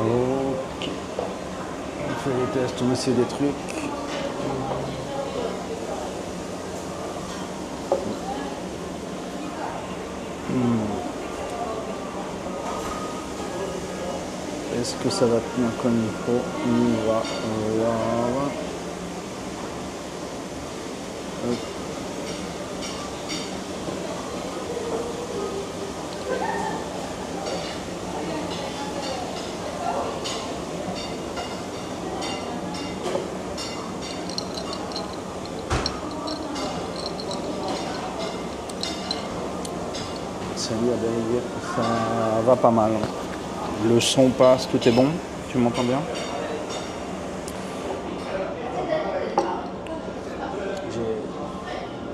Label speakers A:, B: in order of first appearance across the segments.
A: Ok. On fait les tests, on essaie des trucs. Est-ce que ça va tenir comme il faut? On va voir. Hop. Salut Adèle, ça va pas mal. Le son passe, tout est bon? Tu m'entends bien?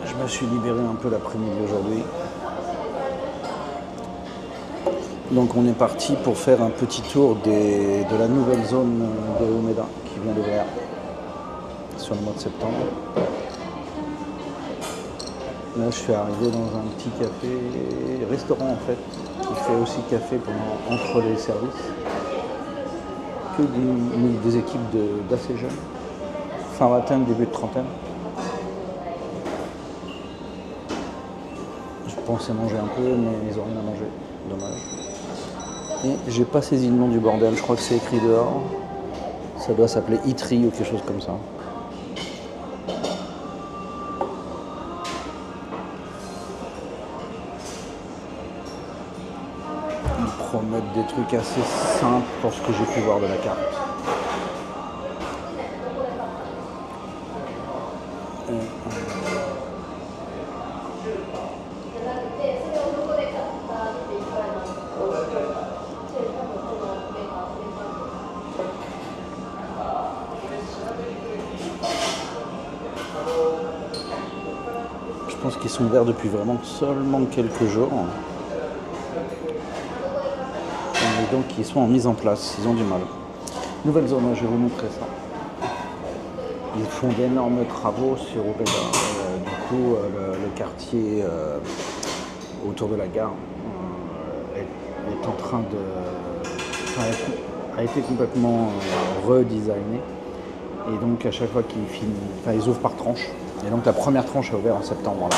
A: Je me suis libéré un peu l'après-midi aujourd'hui. Donc on est parti pour faire un petit tour de la nouvelle zone de Umeda qui vient d'ouvrir sur le mois de septembre. Là je suis arrivé dans un petit café, restaurant en fait, qui fait aussi café entre les services. Que des équipes d'assez jeunes, fin vingtaine, début de trentaine. Je pensais manger un peu, mais ils n'ont rien à manger, dommage. Et j'ai pas saisi le nom du bordel, je crois que c'est écrit dehors. Ça doit s'appeler Eatery ou quelque chose comme ça. Ils promettent des trucs assez simples pour ce que j'ai pu voir de la carte. Je pense qu'ils sont ouverts depuis vraiment seulement quelques jours. Et donc ils sont en mise en place, ils ont du mal. Nouvelle zone, je vais vous montrer ça. Ils font d'énormes travaux sur Umeda. Du coup, le quartier autour de la gare est en train a été complètement redesigné. Et donc à chaque fois qu'ils finissent, ils ouvrent par tranche. Et donc la première tranche est ouverte en septembre. Là.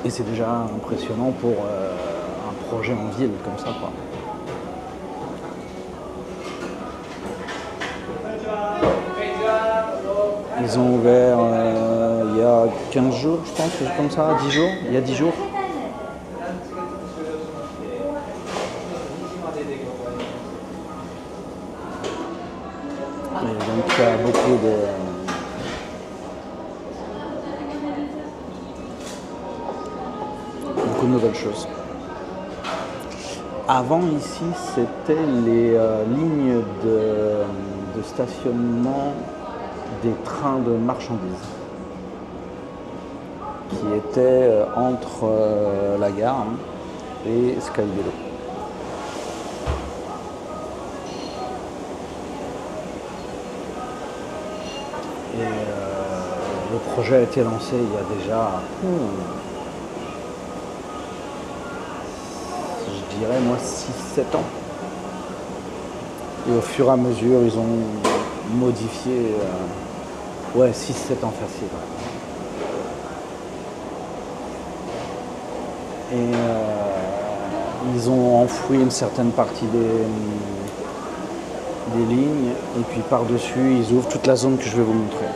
A: Et c'est déjà impressionnant pour un projet en ville comme ça, quoi. Ils ont ouvert il y a 15 jours, je pense, comme ça, 10 jours. Il y a 10 jours. Et donc il y a beaucoup de nouvelles choses. Avant ici, c'était les lignes de stationnement des trains de marchandises qui étaient entre la gare et Skyvelo. Et le projet a été lancé il y a déjà, je dirais moi 6-7 ans. Et au fur et à mesure, ils ont modifié, 6-7 ans facile. Ouais. Et ils ont enfoui une certaine partie des lignes, et puis par-dessus, ils ouvrent toute la zone que je vais vous montrer.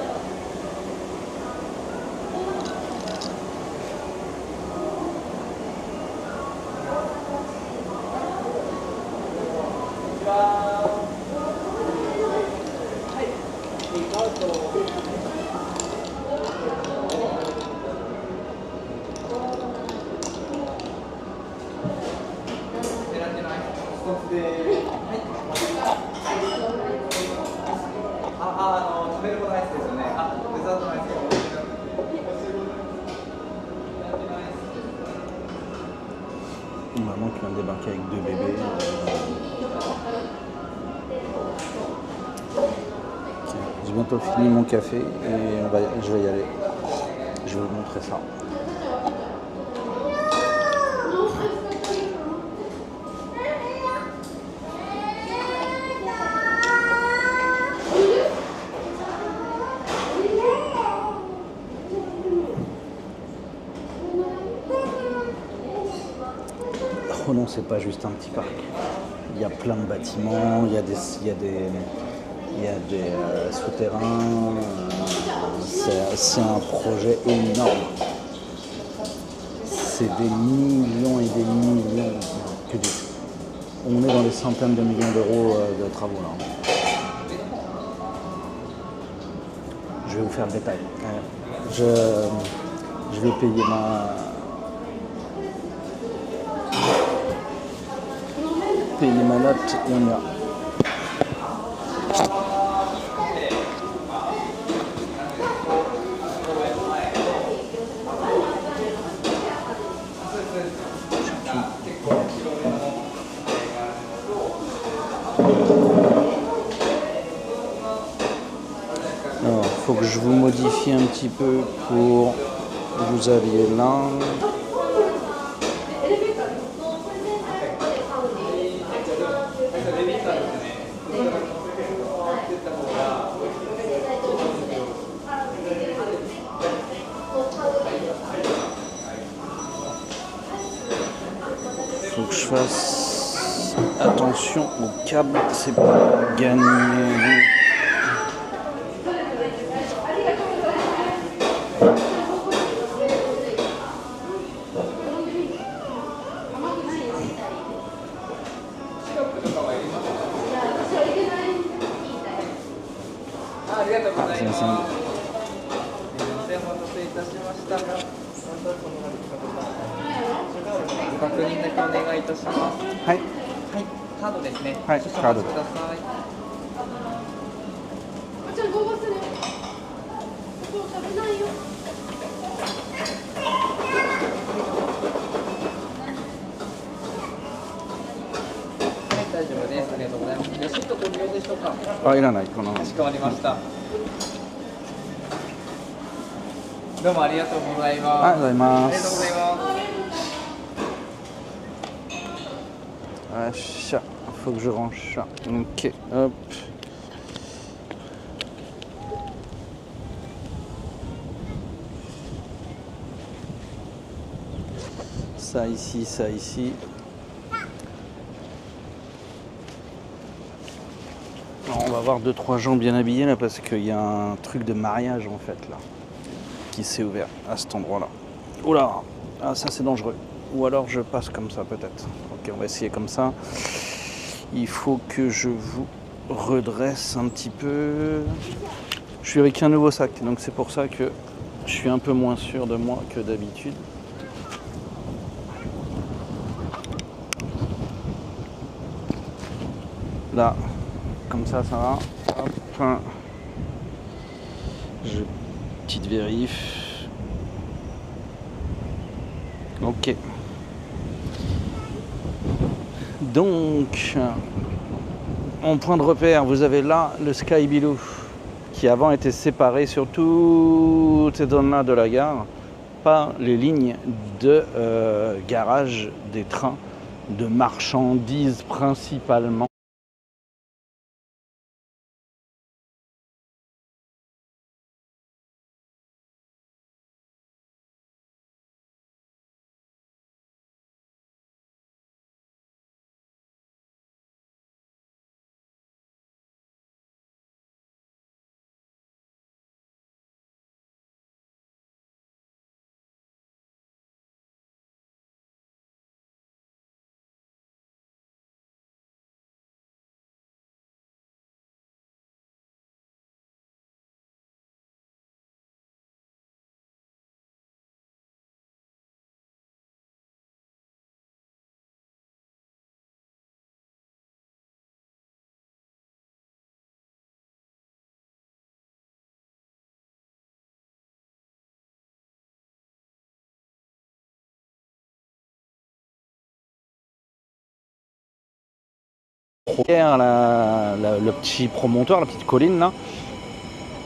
A: Maman qui vient de débarquer avec 2 bébés. J'ai bientôt fini mon café et je vais y aller. Je vais vous montrer ça. Tronon, c'est pas juste un petit parc. Il y a plein de bâtiments, il y a des souterrains. C'est un projet énorme. C'est des millions et des millions que du. On est dans les centaines de millions d'euros de travaux là. Je vais vous faire le détail. Je vais payer ma note et on y va. Alors, il faut que je vous modifie un petit peu pour que vous alliez là. Faut que je fasse attention au câble, c'est pas gagné.はい。
B: カードですね。
A: はい、カードで。
B: ください。はい、大丈夫です。ありがとうございます。レシートご利用でしょうか。
A: あ、いらない。この。
B: かしこまりました。どうもありがとうございます。
A: ありがとうございます。
B: ありがとうございます。
A: Achat, faut que je range ça. Ok, hop. Ça ici, ça ici. Alors, on va voir 2-3 gens bien habillés là parce qu'il y a un truc de mariage en fait là qui s'est ouvert à cet endroit là. Oula, ah ça c'est dangereux. Ou alors je passe comme ça peut-être. Ok, on va essayer comme ça. Il faut que je vous redresse un petit peu. Je suis avec un nouveau sac, donc c'est pour ça que je suis un peu moins sûr de moi que d'habitude. Là, comme ça va. Hop. Petite vérif. Ok. Donc, en point de repère, vous avez là le Sky Bilou qui avant était séparé sur toutes ces zones-là de la gare par les lignes de garage des trains de marchandises principalement. Le petit promontoire, la petite colline là,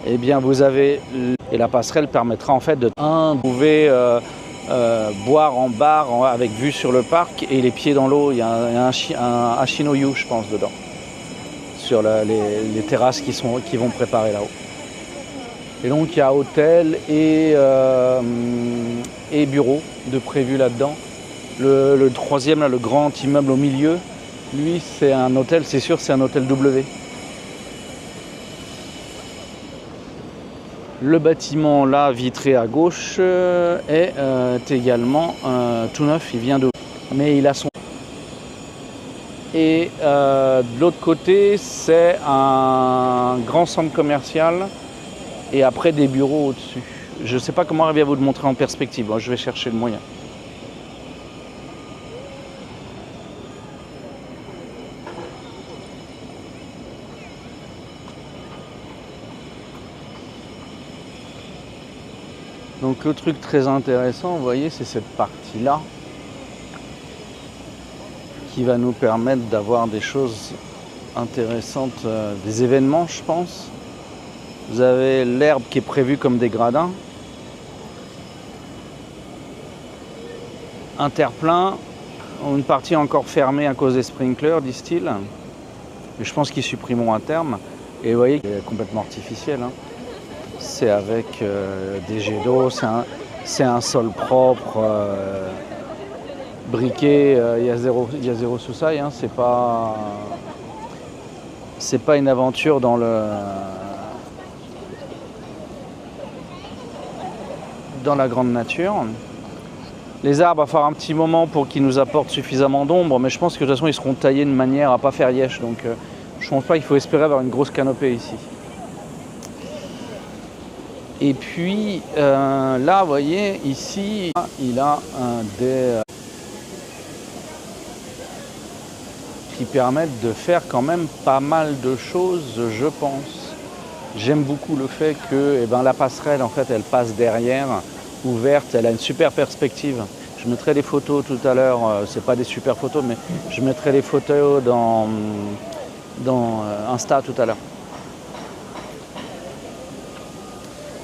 A: et bien vous avez et la passerelle permettra en fait de trouver boire en bar avec vue sur le parc et les pieds dans l'eau. Il y a un Hachinoyu je pense dedans sur les terrasses qui vont préparer là-haut. Et donc il y a hôtel et bureau de prévu là-dedans. Le troisième, là, le grand immeuble au milieu, lui, c'est un hôtel, c'est sûr, c'est un hôtel W. Le bâtiment là, vitré à gauche, est également tout neuf, il vient de... Mais il a son... Et de l'autre côté, c'est un grand centre commercial et après des bureaux au-dessus. Je ne sais pas comment arriver à vous le montrer en perspective, je vais chercher le moyen. Donc le truc très intéressant, vous voyez, c'est cette partie-là qui va nous permettre d'avoir des choses intéressantes, des événements, je pense. Vous avez l'herbe qui est prévue comme des gradins. Un terre-plein, une partie encore fermée à cause des sprinklers, disent-ils. Mais je pense qu'ils supprimeront à terme. Et vous voyez, c'est complètement artificiel, hein. C'est avec des jets d'eau, c'est un sol propre, briqué, il y a zéro souci, hein. C'est pas une aventure dans la grande nature. Les arbres, il va falloir un petit moment pour qu'ils nous apportent suffisamment d'ombre, mais je pense que de toute façon ils seront taillés de manière à pas faire lièche, donc je pense pas qu'il faut espérer avoir une grosse canopée ici. Et puis là, vous voyez, ici, il a des qui permettent de faire quand même pas mal de choses, je pense. J'aime beaucoup le fait que la passerelle, en fait, elle passe derrière, ouverte, elle a une super perspective. Je mettrai des photos tout à l'heure, c'est pas des super photos, mais je mettrai les photos dans Insta tout à l'heure.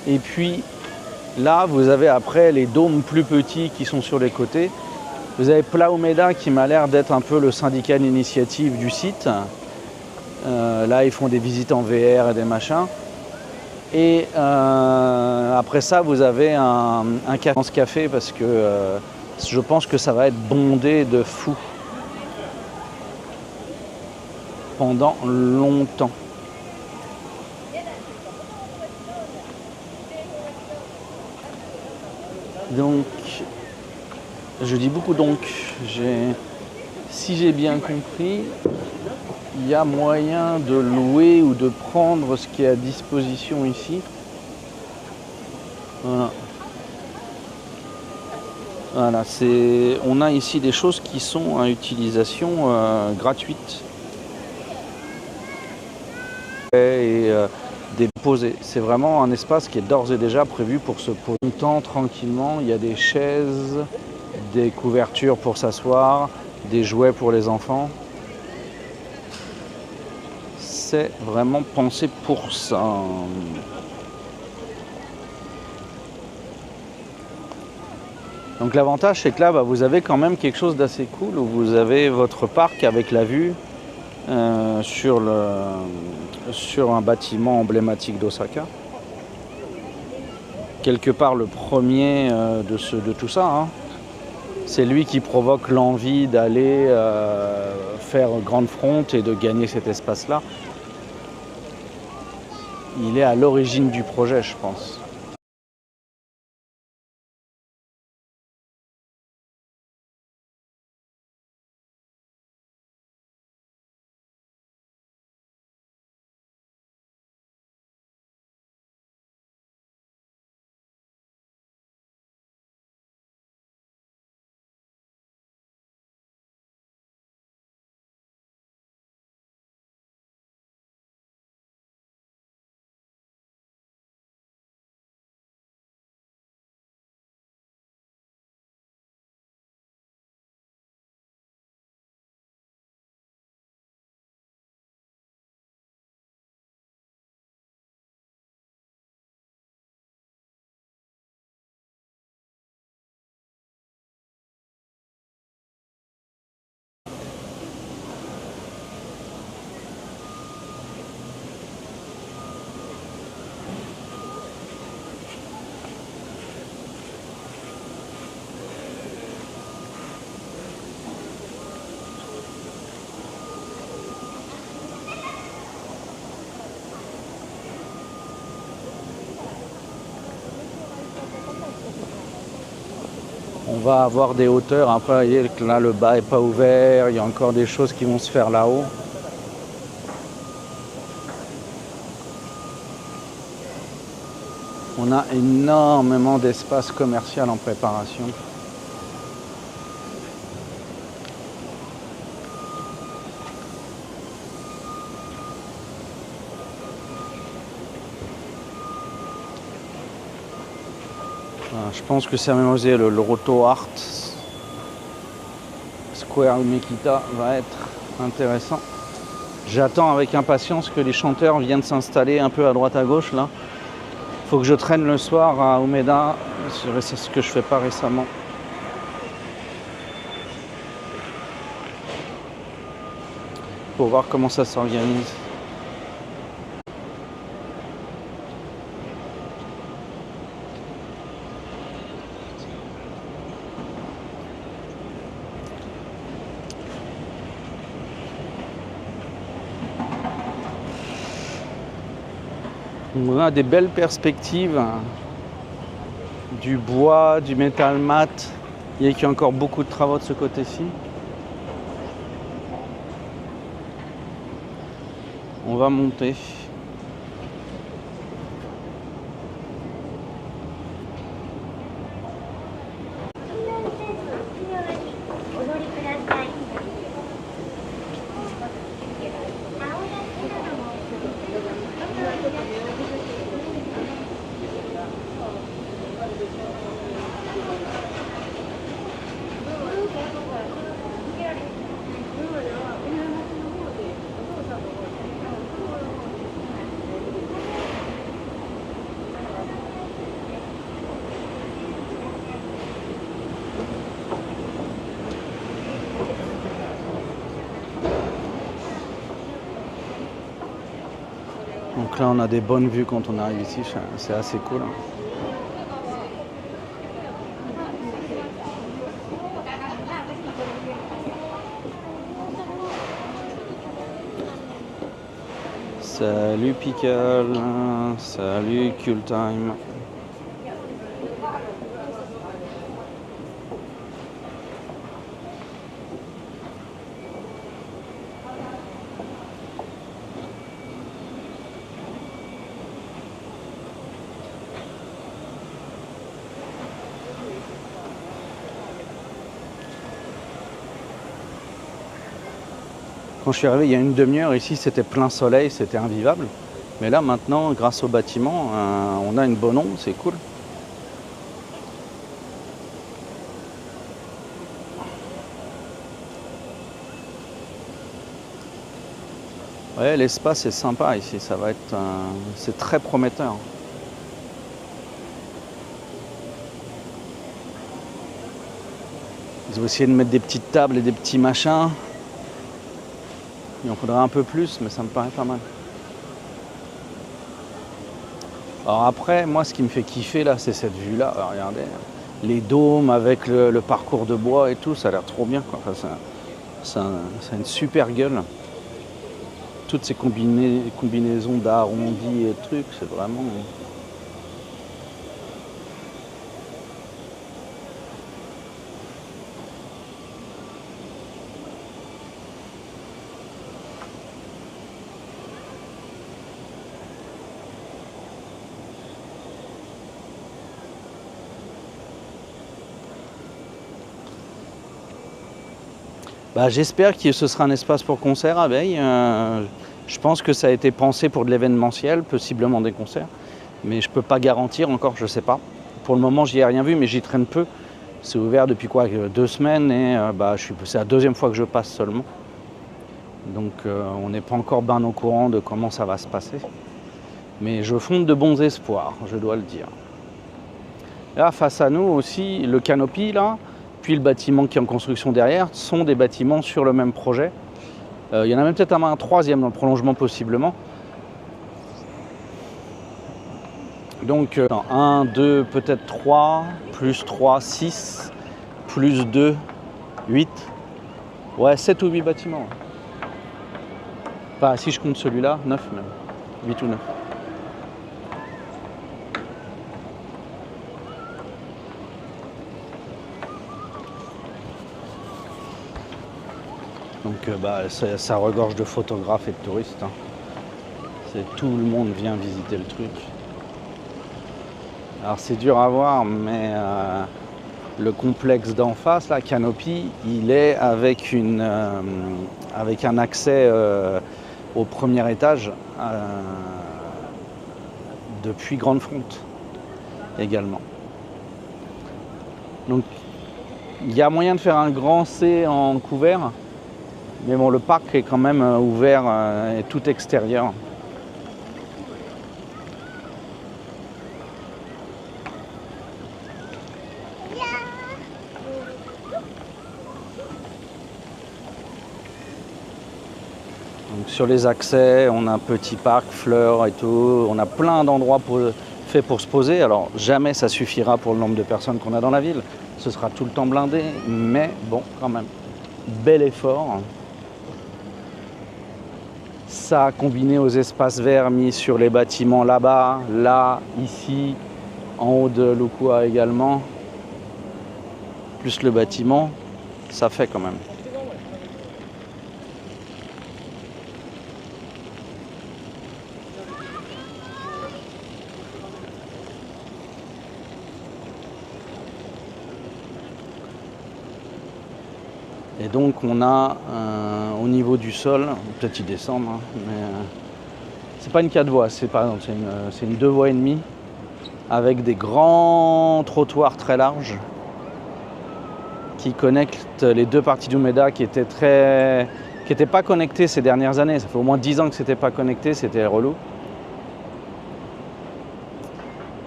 A: Et puis là, vous avez après les dômes plus petits qui sont sur les côtés. Vous avez Plaumeda qui m'a l'air d'être un peu le syndicat d'initiative du site. Là, ils font des visites en VR et des machins. Et après ça, vous avez un café parce que je pense que ça va être bondé de fou pendant longtemps. Donc, je dis beaucoup donc, si j'ai bien compris, il y a moyen de louer ou de prendre ce qui est à disposition ici. Voilà. Voilà, on a ici des choses qui sont à utilisation gratuite. Et déposer. C'est vraiment un espace qui est d'ores et déjà prévu pour se poser longtemps, tranquillement. Il y a des chaises, des couvertures pour s'asseoir, des jouets pour les enfants. C'est vraiment pensé pour ça. Donc l'avantage, c'est que là, vous avez quand même quelque chose d'assez cool où vous avez votre parc avec la vue sur un bâtiment emblématique d'Osaka. Quelque part le premier de tout ça, hein. C'est lui qui provoque l'envie d'aller faire grande front et de gagner cet espace-là. Il est à l'origine du projet, je pense. On va avoir des hauteurs. Après, vous voyez que là, le bas n'est pas ouvert. Il y a encore des choses qui vont se faire là-haut. On a énormément d'espace commercial en préparation. Voilà, je pense que c'est même osé le Roto Art Square Mekita va être intéressant. J'attends avec impatience que les chanteurs viennent s'installer un peu à droite à gauche là. Faut que je traîne le soir à Umeda, c'est ce que je fais pas récemment. Pour voir comment ça s'organise. On a des belles perspectives, du bois, du métal mat. Il y a encore beaucoup de travaux de ce côté-ci. On va monter. Donc là on a des bonnes vues quand on arrive ici, c'est assez cool. Salut Pickle, salut Cool Time. Quand je suis arrivé il y a une demi-heure ici, c'était plein soleil, c'était invivable. Mais là maintenant, grâce au bâtiment, on a une bonne onde, c'est cool. Ouais, l'espace est sympa ici, ça va être, c'est très prometteur. Ils ont essayé de mettre des petites tables et des petits machins. Il en faudrait un peu plus, mais ça me paraît pas mal. Alors après, moi, ce qui me fait kiffer là, c'est cette vue-là. Alors, regardez, les dômes avec le parcours de bois et tout, ça a l'air trop bien, quoi. Enfin, ça a une super gueule. Toutes ces combinaisons d'arrondis et trucs, c'est vraiment... Bah, j'espère que ce sera un espace pour concert à Veille. Je pense que ça a été pensé pour de l'événementiel, possiblement des concerts. Mais je ne peux pas garantir encore, je ne sais pas. Pour le moment, j'y ai rien vu, mais j'y traîne peu. C'est ouvert depuis quoi, 2 semaines et c'est la deuxième fois que je passe seulement. Donc on n'est pas encore bien au courant de comment ça va se passer. Mais je fonde de bons espoirs, je dois le dire. Là, face à nous aussi, le canopy, là, puis le bâtiment qui est en construction derrière, sont des bâtiments sur le même projet. Il y en a même peut-être un troisième dans le prolongement possiblement. Donc 1, 2, peut-être 3, plus 3, 6, plus 2, 8. Ouais, 7 ou 8 bâtiments. Enfin, si je compte celui-là, 9 même. 8 ou 9. Donc ça regorge de photographes et de touristes. Hein. Tout le monde vient visiter le truc. Alors c'est dur à voir, mais le complexe d'en face, la Canopy, il est avec un accès au premier étage depuis Grande Fronte également. Donc il y a moyen de faire un grand C en couvert, mais bon, le parc est quand même ouvert et tout extérieur. Donc sur les accès, on a un petit parc, fleurs et tout. On a plein d'endroits faits pour se poser. Alors jamais ça suffira pour le nombre de personnes qu'on a dans la ville. Ce sera tout le temps blindé, mais bon, quand même. Bel effort. Ça combiné aux espaces verts mis sur les bâtiments là-bas, là, ici, en haut de Lukua également, plus le bâtiment, ça fait quand même. Et donc on a au niveau du sol, peut-être y descendre, hein, mais c'est pas une 4 voies, c'est une 2 voies et demie avec des grands trottoirs très larges qui connectent les deux parties d'Umeda qui étaient pas connectées ces dernières années. Ça fait au moins 10 ans que c'était pas connecté, c'était relou.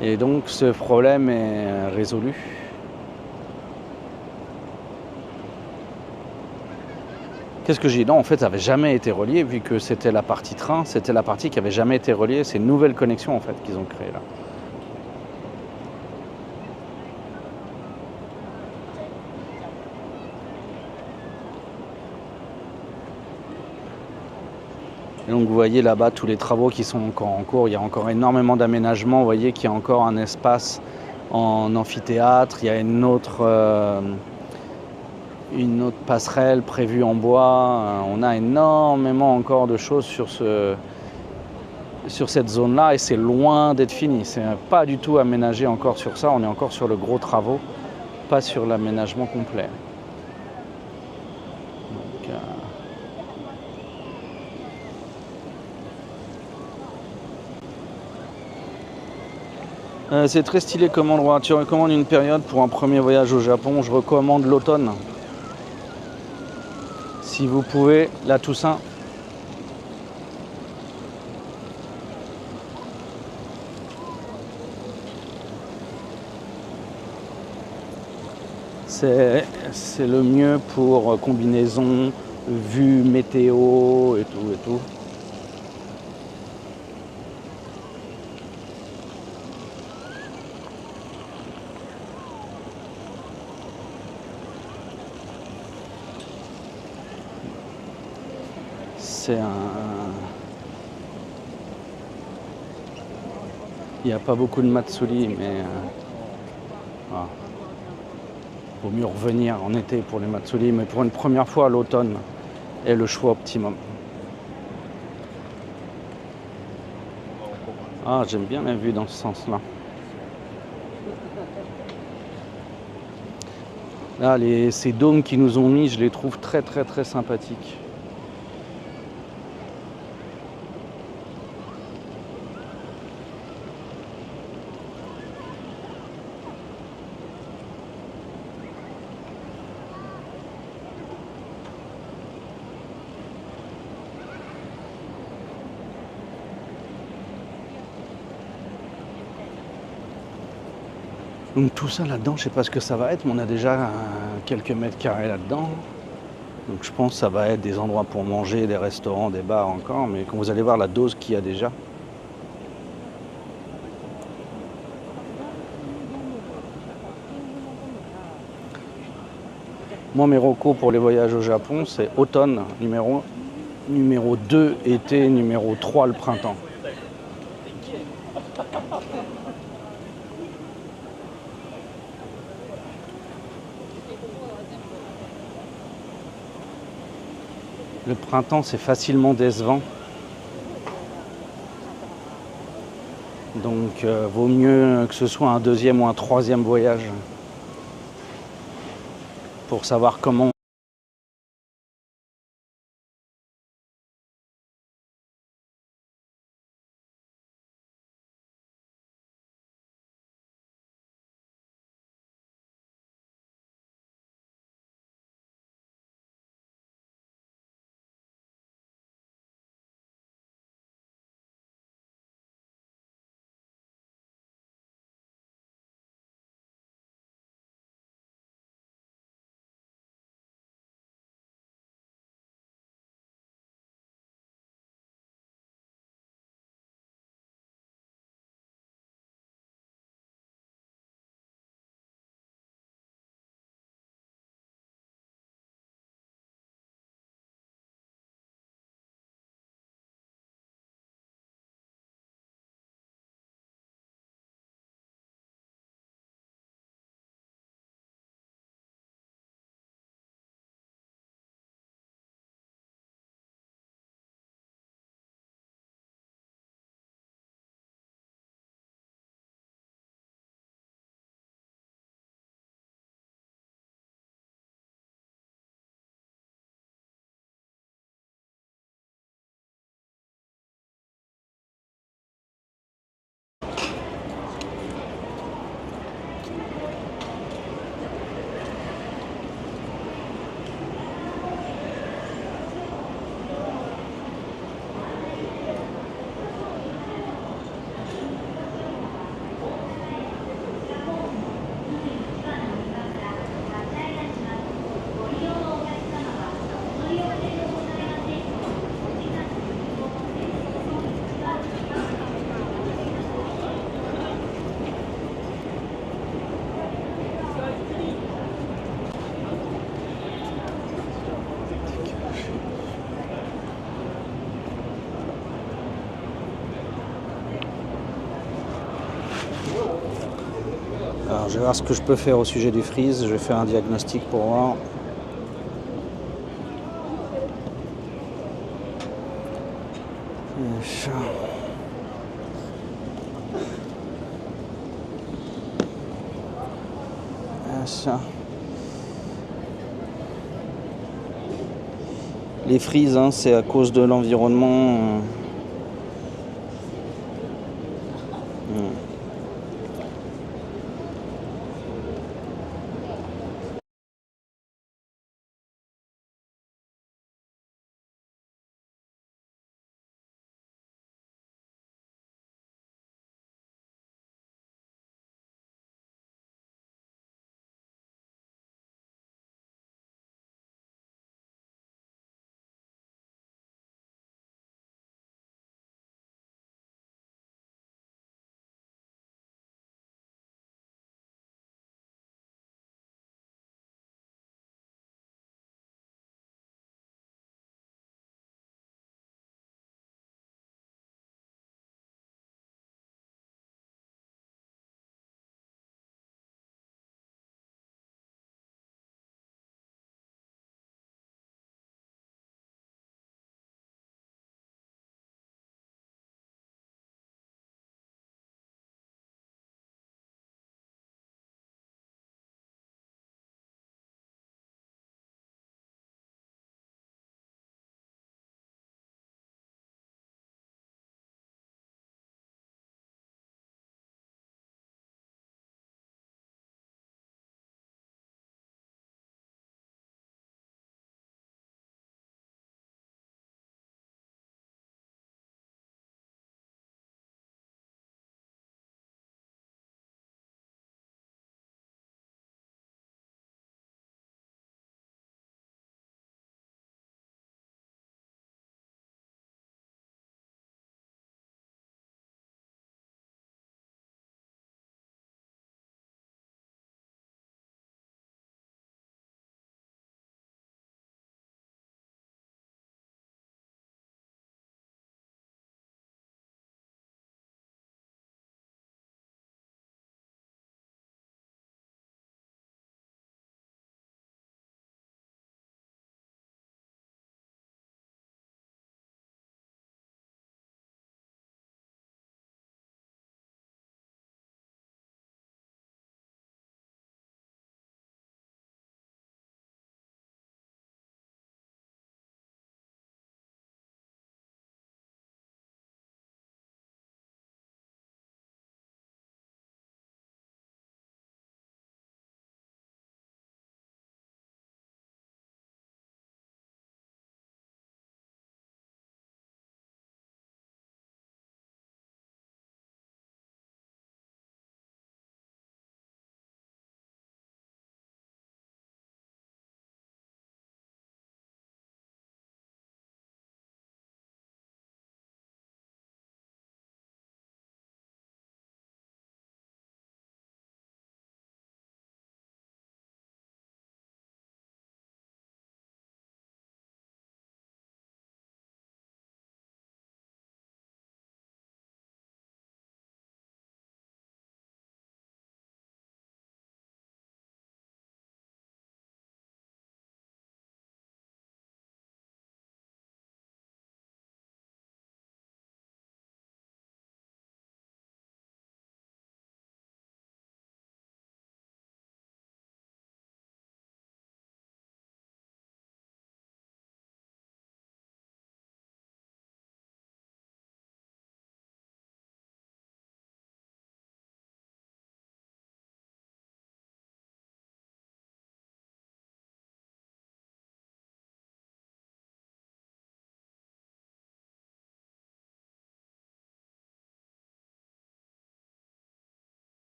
A: Et donc ce problème est résolu. Qu'est-ce que j'ai dit? Non, en fait, ça n'avait jamais été relié, vu que c'était la partie train, c'était la partie qui n'avait jamais été reliée. C'est une nouvelle connexion, en fait, qu'ils ont créée là. Et donc, vous voyez là-bas tous les travaux qui sont encore en cours. Il y a encore énormément d'aménagements. Vous voyez qu'il y a encore un espace en amphithéâtre. Il y a une autre passerelle prévue en bois. On a énormément encore de choses sur cette zone-là et c'est loin d'être fini. C'est pas du tout aménagé encore sur ça. On est encore sur le gros travaux, pas sur l'aménagement complet. Donc, c'est très stylé comme endroit. Tu recommandes une période pour un premier voyage au Japon? Je recommande l'automne. Si vous pouvez, la Toussaint. C'est le mieux pour combinaison, vue, météo et tout. Il n'y a pas beaucoup de matsuri, mais voilà. Vaut mieux revenir en été pour les matsuri, mais pour une première fois, l'automne est le choix optimum. Ah, j'aime bien la vue dans ce sens-là. Là, ces dômes qu'ils nous ont mis, je les trouve très très très sympathiques. Donc tout ça là-dedans, je sais pas ce que ça va être, mais on a déjà quelques mètres carrés là-dedans. Donc je pense que ça va être des endroits pour manger, des restaurants, des bars encore, mais quand vous allez voir la dose qu'il y a déjà. Moi, mes recos pour les voyages au Japon, c'est automne, numéro 2, été, numéro 3, le printemps. Le printemps, c'est facilement décevant. Donc, vaut mieux que ce soit un deuxième ou un troisième voyage pour savoir comment. Alors, je vais voir ce que je peux faire au sujet du freeze. Je vais faire un diagnostic pour voir. Ça. Les freezes, hein, c'est à cause de l'environnement.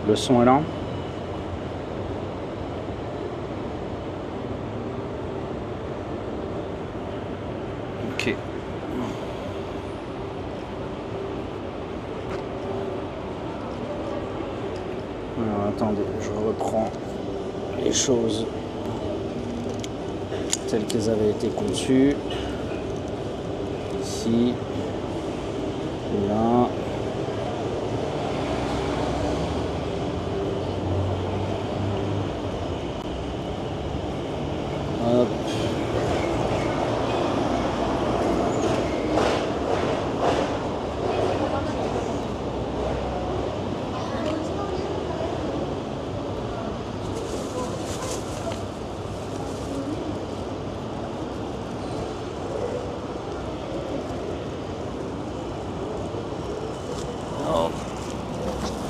A: Le son est là. Ok. Alors, attendez, je reprends les choses telles qu'elles avaient été conçues. Ici, là. Hop.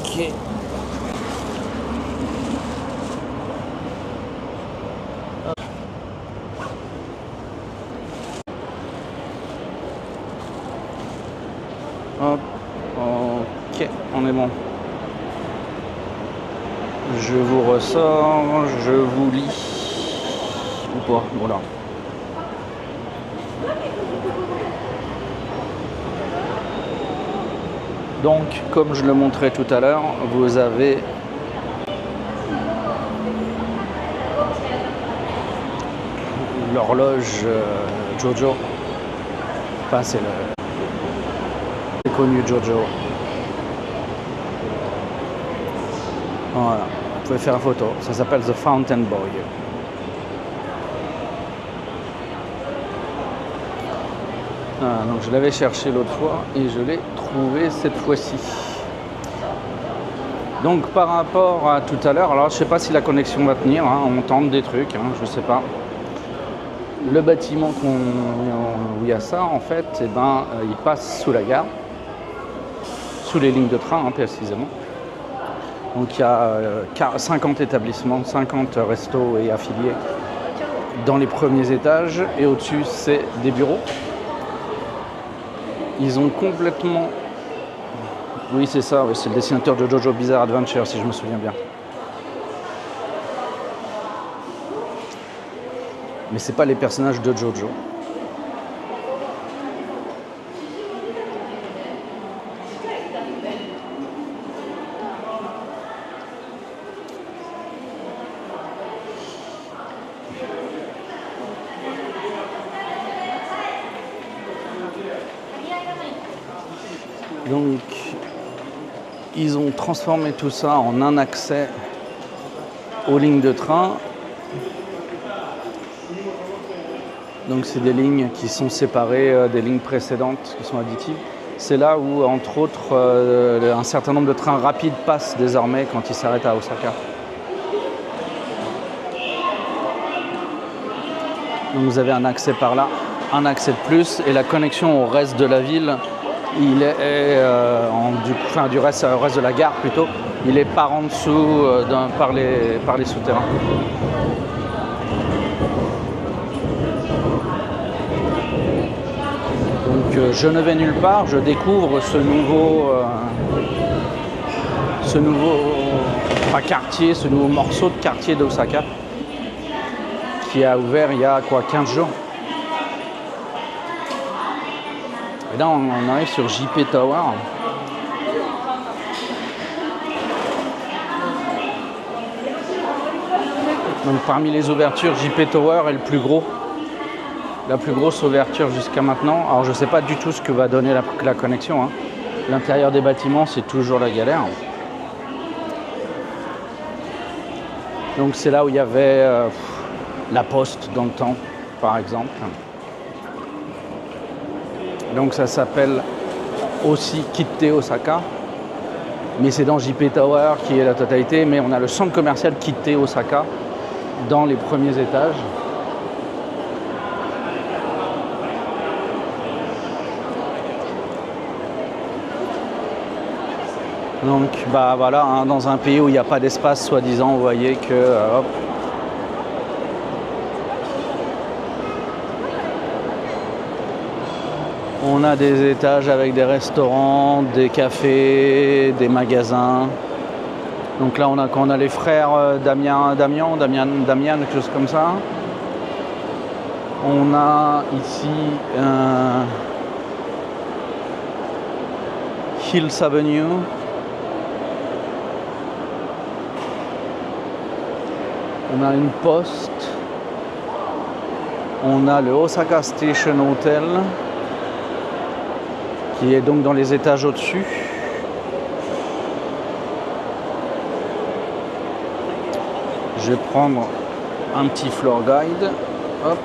A: Ok. Hop, ok, on est bon. Je vous ressors, je vous lis. Ou pas, voilà. Donc, comme je le montrais tout à l'heure, vous avez l'horloge Jojo. Enfin, c'est le connu Jojo. Voilà, vous pouvez faire une photo. Ça s'appelle The Fountain Boy. Voilà, donc je l'avais cherché l'autre fois et je l'ai trouvé cette fois-ci. Donc par rapport à tout à l'heure, alors je sais pas si la connexion va tenir, hein, on tente des trucs, hein, je sais pas. Le bâtiment où il y a ça, en fait, eh ben, il passe sous la gare, sous les lignes de train, hein, précisément. Donc il y a 50 établissements, 50 restos et affiliés dans les premiers étages, et au-dessus c'est des bureaux. Ils ont complètement... Oui, c'est ça, oui, c'est le dessinateur de Jojo Bizarre Adventure, si je me souviens bien. Mais c'est pas les personnages de Jojo. Donc, ils ont transformé tout ça en un accès aux lignes de train. Donc, c'est des lignes qui sont séparées des lignes précédentes qui sont additives. C'est là où, entre autres, un certain nombre de trains rapides passent désormais quand ils s'arrêtent à Osaka. Donc, vous avez un accès par là, un accès de plus, et la connexion au reste de la ville, il est du reste de la gare plutôt, il est par en dessous par les souterrains. Donc je ne vais nulle part, je découvre ce nouveau quartier, ce nouveau morceau de quartier d'Osaka qui a ouvert il y a 15 jours. Et là, on arrive sur JP Tower. Donc, parmi les ouvertures, JP Tower est le plus gros. La plus grosse ouverture jusqu'à maintenant. Alors, je ne sais pas du tout ce que va donner la connexion, hein. L'intérieur des bâtiments, c'est toujours la galère. Donc, c'est là où il y avait la poste dans le temps, par exemple. Donc ça s'appelle aussi Kite Osaka, mais c'est dans JP Tower qui est la totalité, mais on a le centre commercial Kite Osaka dans les premiers étages. Donc bah voilà, hein, dans un pays où il n'y a pas d'espace soi-disant, vous voyez que hop, on a des étages avec des restaurants, des cafés, des magasins. Donc là, quand on a les frères Damian, quelque chose comme ça. On a ici Hills Avenue. On a une poste. On a le Osaka Station Hotel, qui est donc dans les étages au-dessus. Je vais prendre un petit floor guide. Hop.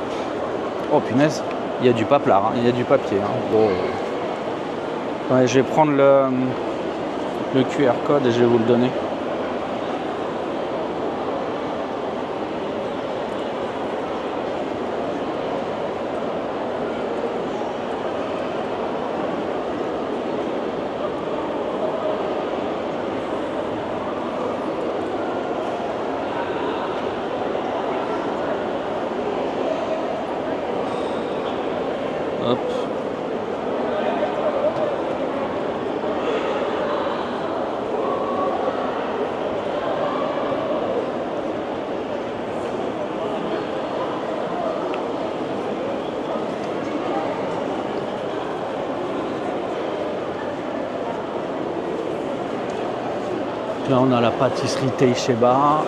A: Oh punaise, il y a du paplard, hein. Il y a du papier. Hein. Bon. Ouais, je vais prendre le QR code et je vais vous le donner. Hop. Là on a la pâtisserie Teishaba.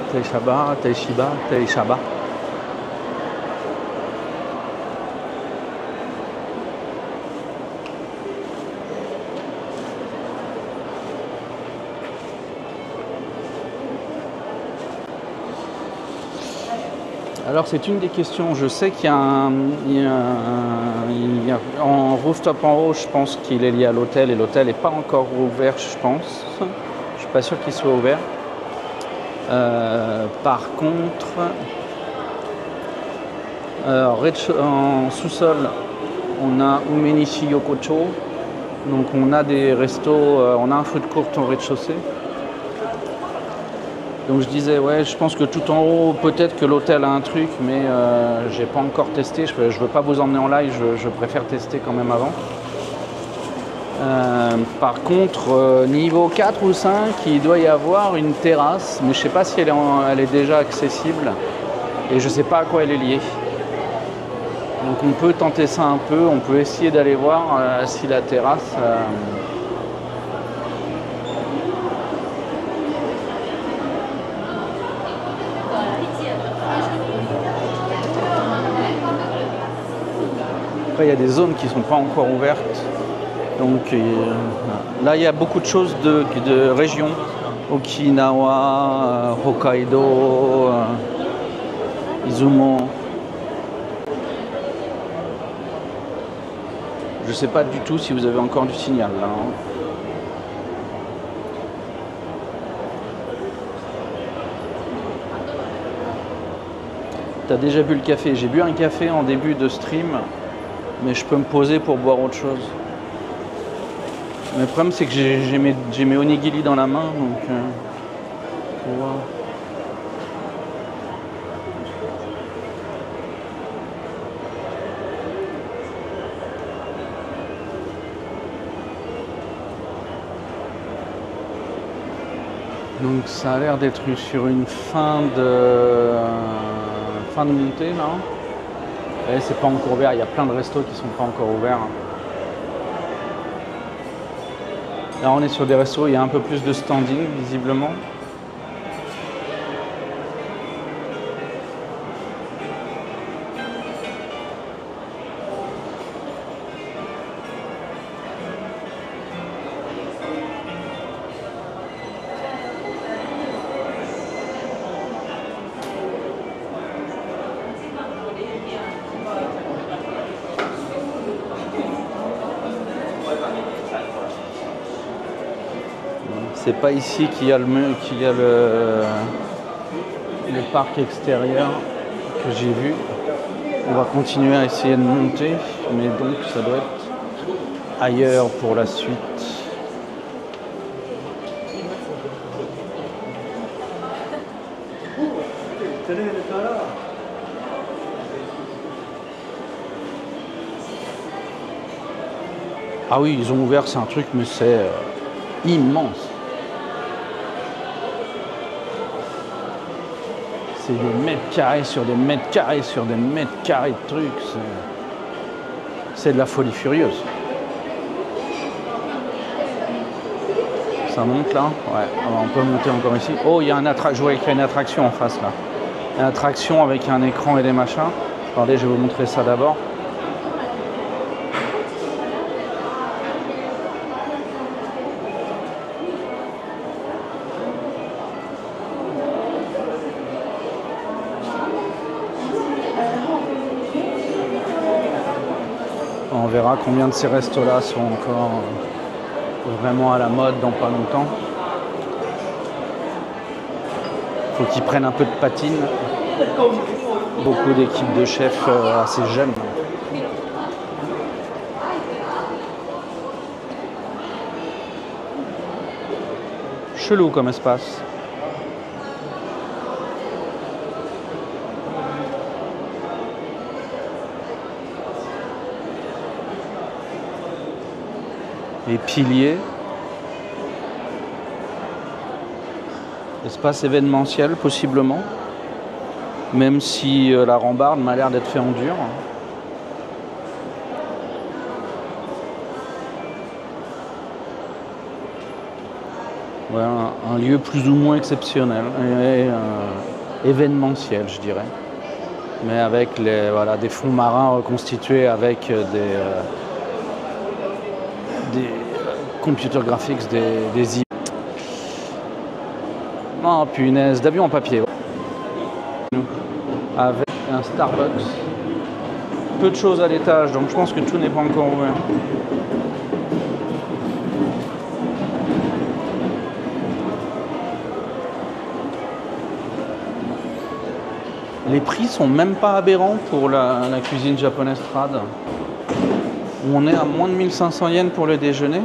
A: Alors c'est une des questions, je sais qu'il y a en rooftop en haut, je pense qu'il est lié à l'hôtel et l'hôtel n'est pas encore ouvert, je pense. Je suis pas sûr qu'il soit ouvert. Par contre, en sous-sol, on a Umenishi Yokocho. Donc on a des restos, on a un food court en rez-de-chaussée. Donc je disais, ouais, je pense que tout en haut, peut-être que l'hôtel a un truc, mais j'ai pas encore testé. Je veux pas vous emmener en live, je préfère tester quand même avant. Par contre, niveau 4 ou 5, il doit y avoir une terrasse, mais je sais pas si elle est déjà accessible et je sais pas à quoi elle est liée. Donc on peut tenter ça un peu, on peut essayer d'aller voir si la terrasse... Après, il y a des zones qui ne sont pas encore ouvertes. Donc là, il y a beaucoup de choses de régions. Okinawa, Hokkaido, Izumo. Je ne sais pas du tout si vous avez encore du signal là. Hein. T'as déjà bu le café? J'ai bu un café en début de stream, mais je peux me poser pour boire autre chose. Mais le problème c'est que j'ai mes onigiri dans la main, donc faut voir. Donc ça a l'air d'être sur une fin de montée là. Et c'est pas encore ouvert, il y a plein de restos qui sont pas encore ouverts. Là on est sur des restos, il y a un peu plus de standing visiblement. C'est pas ici qu'il y a le parc extérieur que j'ai vu. On va continuer à essayer de monter, mais donc ça doit être ailleurs pour la suite. Ah oui, ils ont ouvert, c'est un truc, mais c'est immense. C'est des mètres carrés sur des mètres carrés sur des mètres carrés de trucs. C'est de la folie furieuse. Ça monte là? Ouais, alors on peut monter encore ici. Oh, il y a je vois qu'il y a une attraction en face là. Une attraction avec un écran et des machins. Attendez, je vais vous montrer ça d'abord. On verra combien de ces restos-là sont encore vraiment à la mode dans pas longtemps. Faut qu'ils prennent un peu de patine. Beaucoup d'équipes de chefs assez jeunes. Chelou comme espace. Les piliers. Espace événementiel possiblement. Même si la rambarde m'a l'air d'être fait en dur. Ouais, un lieu plus ou moins exceptionnel et événementiel, je dirais. Mais avec des fonds marins reconstitués avec des computer graphics, des images. Oh punaise, d'avion en papier. Avec un Starbucks. Peu de choses à l'étage, donc je pense que tout n'est pas encore ouvert. Les prix sont même pas aberrants pour la cuisine japonaise trad. On est à moins de 1500 yens pour le déjeuner.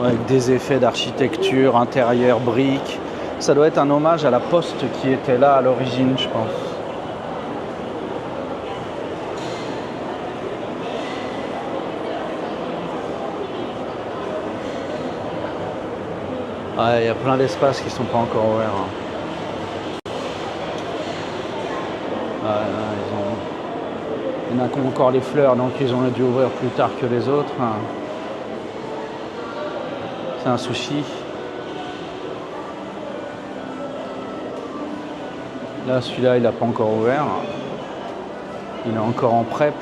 A: Avec des effets d'architecture, intérieur, briques. Ça doit être un hommage à la poste qui était là à l'origine, je pense. Ouais, il y a plein d'espaces qui ne sont pas encore ouverts. Il y en a qui ont encore les fleurs, donc ils ont dû ouvrir plus tard que les autres. C'est un sushi. Là, celui-là, il n'a pas encore ouvert. Il est encore en prep.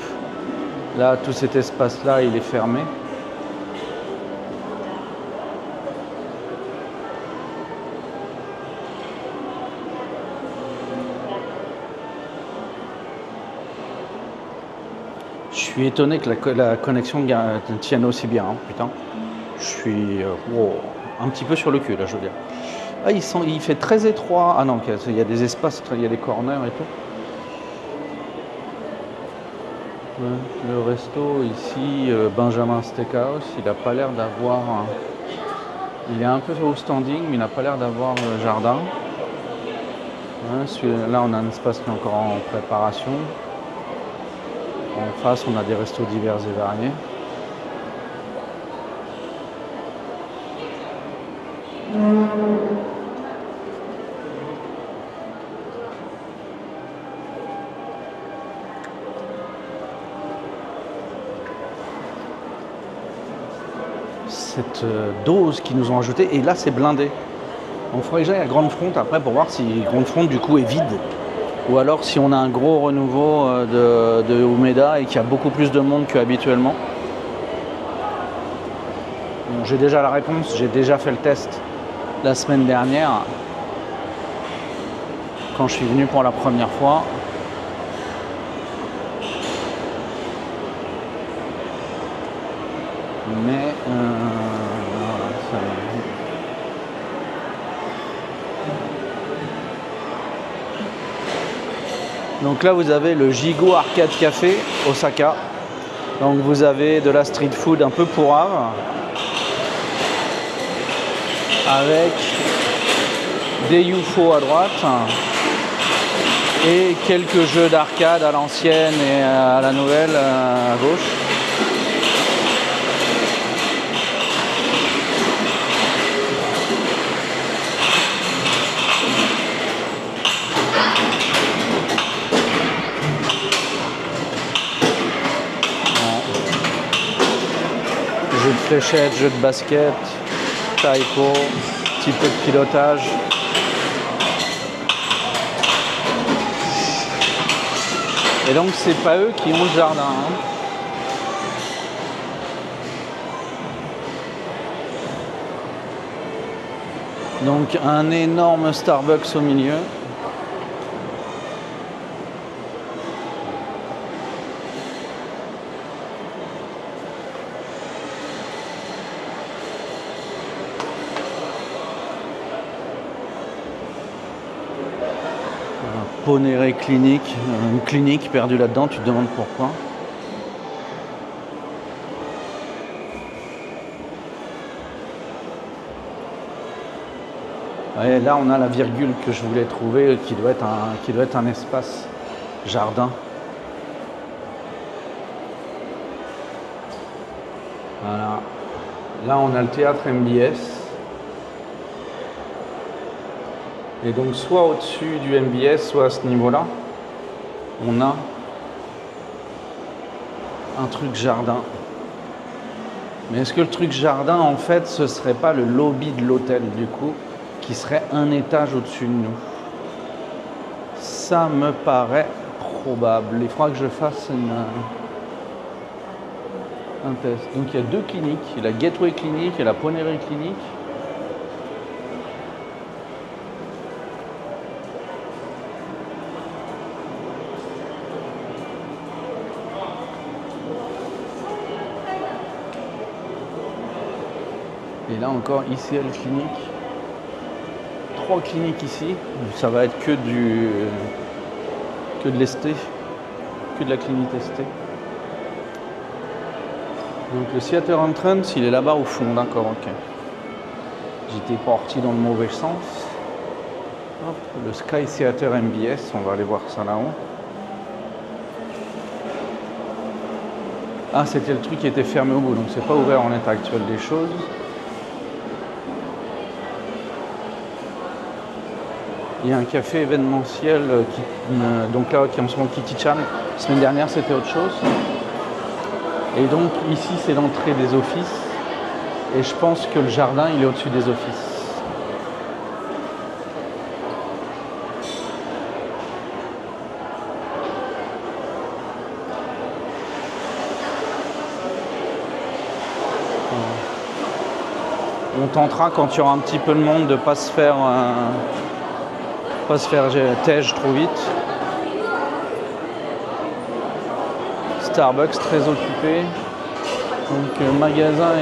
A: Là, tout cet espace-là, il est fermé. Je suis étonné que la connexion tienne aussi bien, hein, putain. Je suis un petit peu sur le cul là, je veux dire. Ah, il fait très étroit. Ah non, il y a des espaces, il y a des corners et tout. Ouais, le resto ici, Benjamin Steakhouse, il n'a pas l'air d'avoir. Il est un peu au standing, mais il n'a pas l'air d'avoir le jardin. Ouais, là, on a un espace qui est encore en préparation. En face, on a des restos divers et variés. Cette dose qu'ils nous ont ajoutée, et là c'est blindé. On faudrait que j'aille à Grande Front après pour voir si Grande Front du coup est vide. Ou alors si on a un gros renouveau de Umeda et qu'il y a beaucoup plus de monde qu'habituellement. Bon, j'ai déjà la réponse, j'ai déjà fait le test la semaine dernière quand je suis venu pour la première fois. Mais voilà, donc là vous avez le Jigo Arcade Café Osaka. Donc vous avez de la street food un peu pourrave avec des UFO à droite Et quelques jeux d'arcade à l'ancienne et à la nouvelle à gauche. Jeux de fléchettes, jeux de basket, taiko, petit peu de pilotage. Et donc c'est pas eux qui ont le jardin. Hein. Donc un énorme Starbucks au milieu. Ponéré clinique, une clinique perdue là-dedans, tu te demandes pourquoi. Et là on a la virgule que je voulais trouver qui doit être un espace jardin. Voilà. Là on a le théâtre MBS. Et donc soit au-dessus du MBS, soit à ce niveau-là, on a un truc jardin. Mais est-ce que le truc jardin, en fait, ce serait pas le lobby de l'hôtel, du coup, qui serait un étage au-dessus de nous? Ça me paraît probable. Il faudra que je fasse un test. Donc il y a deux cliniques, la Gateway Clinic et la Ponéré Clinic. Et là encore, ICL Clinique. 3 cliniques ici. Ça va être que de l'ST, que de la clinique ST. Donc le Theater Entrance, il est là-bas au fond, d'accord, ok. J'étais parti dans le mauvais sens. Hop, le Sky Theater MBS, on va aller voir ça là-haut. Ah, c'était le truc qui était fermé au bout, donc c'est pas ouvert en état actuel des choses. Il y a un café événementiel donc là qui est en ce moment Kitty Chan. La semaine dernière c'était autre chose. Et donc ici c'est l'entrée des offices. Et je pense que le jardin il est au-dessus des offices. On tentera quand il y aura un petit peu de monde de ne pas se faire tège trop vite. Starbucks très occupé. Donc magasin,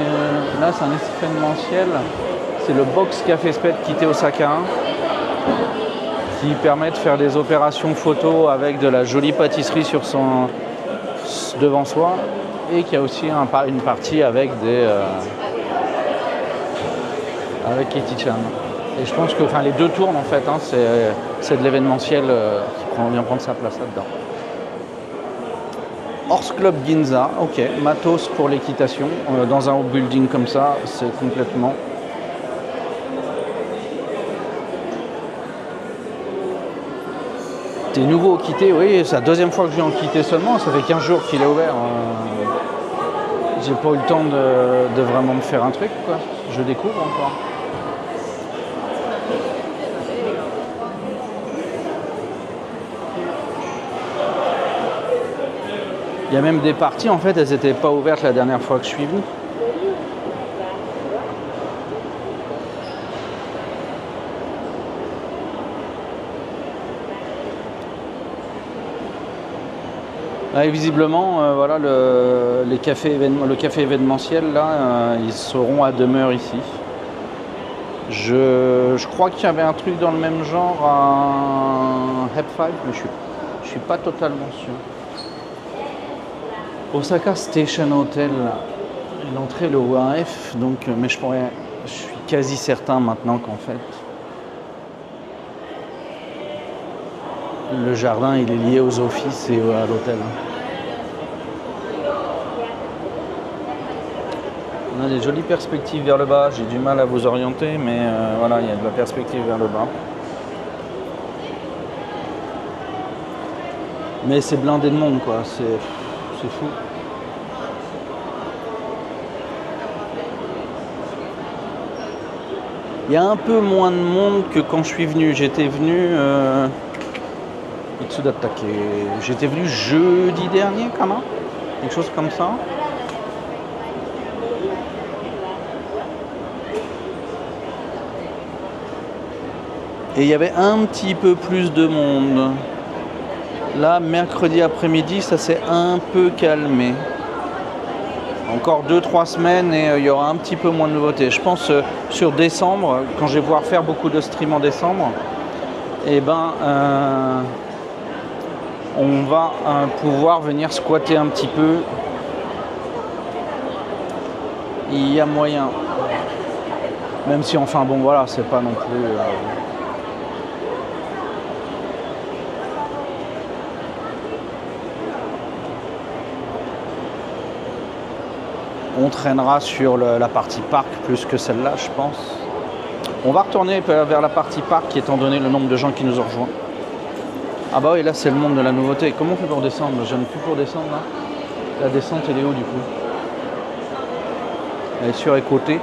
A: là c'est un événementiel. C'est le Box Café Sped Kité Osaka 1 qui permet de faire des opérations photo avec de la jolie pâtisserie devant soi et qui a aussi une partie avec avec Kitty Chan. Et je pense que les deux tournent en fait, hein, c'est de l'événementiel qui vient prendre sa place là-dedans. Horse Club Ginza, ok, matos pour l'équitation, dans un haut building comme ça, c'est complètement... T'es nouveau au Kité, oui, c'est la deuxième fois que je viens en Kité seulement, ça fait 15 jours qu'il est ouvert. J'ai pas eu le temps de vraiment me faire un truc, quoi. Je découvre encore. Il y a même des parties, en fait, elles n'étaient pas ouvertes la dernière fois que je suis venu. Et visiblement, voilà, le café événementiel, là, ils seront à demeure ici. Je crois qu'il y avait un truc dans le même genre à Heb 5, mais je suis pas totalement sûr. Osaka Station Hotel, l'entrée le OAF, donc, mais je suis quasi certain maintenant qu'en fait, Le jardin, il est lié aux offices et à l'hôtel. On a des jolies perspectives vers le bas. J'ai du mal à vous orienter, mais voilà, il y a de la perspective vers le bas. Mais c'est blindé de monde, quoi. C'est fou. Il y a un peu moins de monde que quand je suis venu. J'étais venu... J'étais venu jeudi dernier, quand même. Quelque chose comme ça. Et il y avait un petit peu plus de monde. Là, mercredi après-midi, ça s'est un peu calmé. Encore 2-3 semaines et il y aura un petit peu moins de nouveautés. Je pense sur décembre, quand je vais pouvoir faire beaucoup de streams en décembre, et on va pouvoir venir squatter un petit peu. Il y a moyen. Même si, enfin bon, voilà, c'est pas non plus... On traînera sur la partie parc plus que celle-là, je pense. On va retourner vers la partie parc, étant donné le nombre de gens qui nous ont rejoints. Ah bah oui, là c'est le monde de la nouveauté. Comment on fait pour descendre? Je ne plus pour descendre là. La descente, elle est où du coup? Elle est sur les côtés.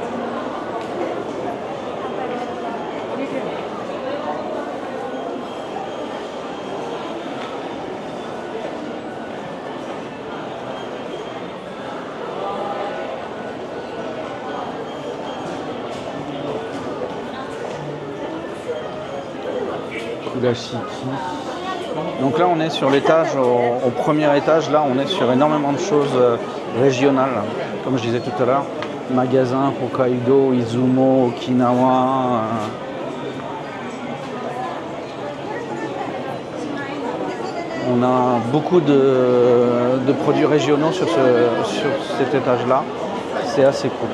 A: Donc là on est sur l'étage, au premier étage, là on est sur énormément de choses régionales, comme je disais tout à l'heure. Magasins, Hokkaido, Izumo, Okinawa. On a beaucoup de produits régionaux sur cet étage-là. C'est assez cool.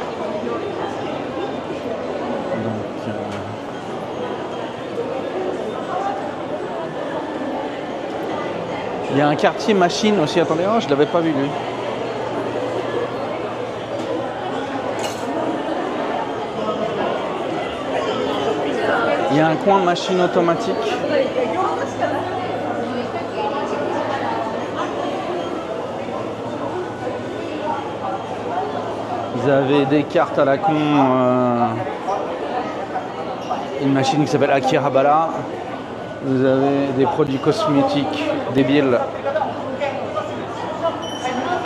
A: Il y a un quartier machine aussi. Attendez, je ne l'avais pas vu lui. Il y a un coin machine automatique. Vous avez des cartes à la con. Une machine qui s'appelle Akihabara. Vous avez des produits cosmétiques débiles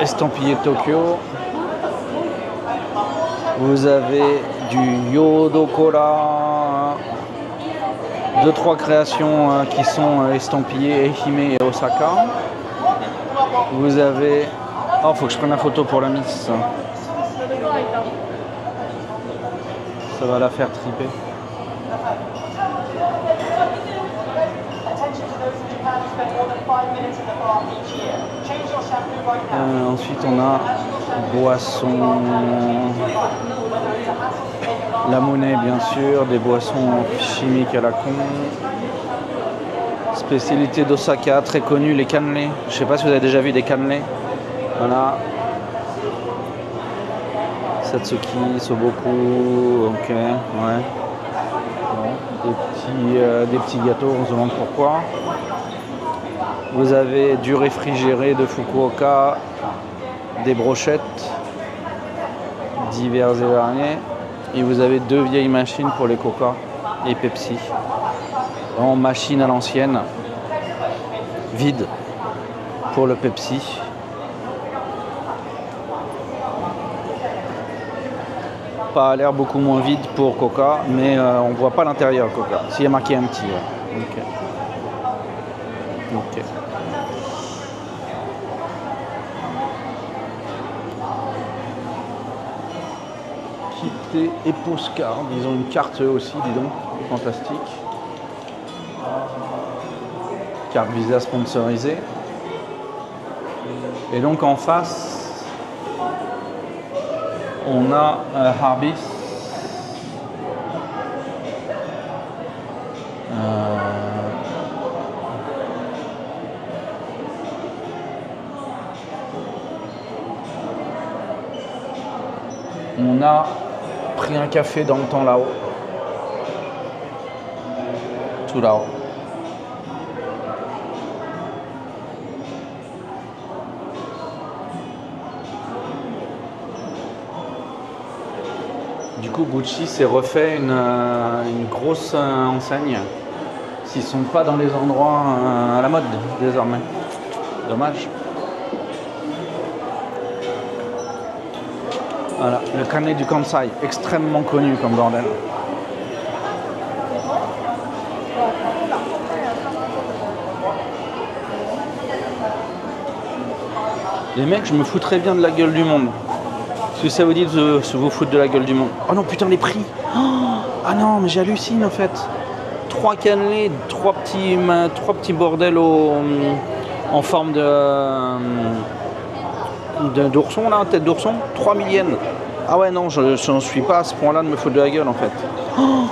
A: estampillés Tokyo. Vous avez du Yodokora. 2-3 créations qui sont estampillées Ehime et Osaka. Vous avez... Oh, faut que je prenne la photo pour la miss. Ça va la faire triper. Ensuite on a boissons, la monnaie bien sûr, des boissons chimiques à la con. Spécialité d'Osaka, très connue, les cannelés. Je sais pas si vous avez déjà vu des cannelés. Voilà. Satsuki, Soboku, ok, ouais. Bon, des petits gâteaux, on se demande pourquoi. Vous avez du réfrigéré de Fukuoka, des brochettes, divers et variés. Et vous avez 2 vieilles machines pour les Coca et Pepsi. En machine à l'ancienne, vide pour le Pepsi. Pas à l'air beaucoup moins vide pour Coca, mais on voit pas l'intérieur Coca. S'il y a marqué empty. Ouais. Ok. Ok. Kitté et Postcard, ils ont une carte eux aussi, dis donc, fantastique. Carte Visa sponsorisée. Et donc en face, on a Harbis. On a pris un café dans le temps là-haut. Tout là-haut. Du coup, Gucci s'est refait une grosse enseigne. S'ils sont pas dans les endroits à la mode désormais. Dommage. Voilà, le carnet du Kansai, extrêmement connu comme bordel. Les mecs, je me foutrais bien de la gueule du monde. Est-ce que ça vous dit de vous foutre de la gueule du monde? Oh non, putain, les prix. Oh, ah non, mais j'hallucine en fait. 3 cannelés, 3 petits bordels en forme d'ourson, là, tête d'ourson. 3 000 yens. Ah ouais, non, je n'en suis pas à ce point-là de me foutre de la gueule en fait. Oh,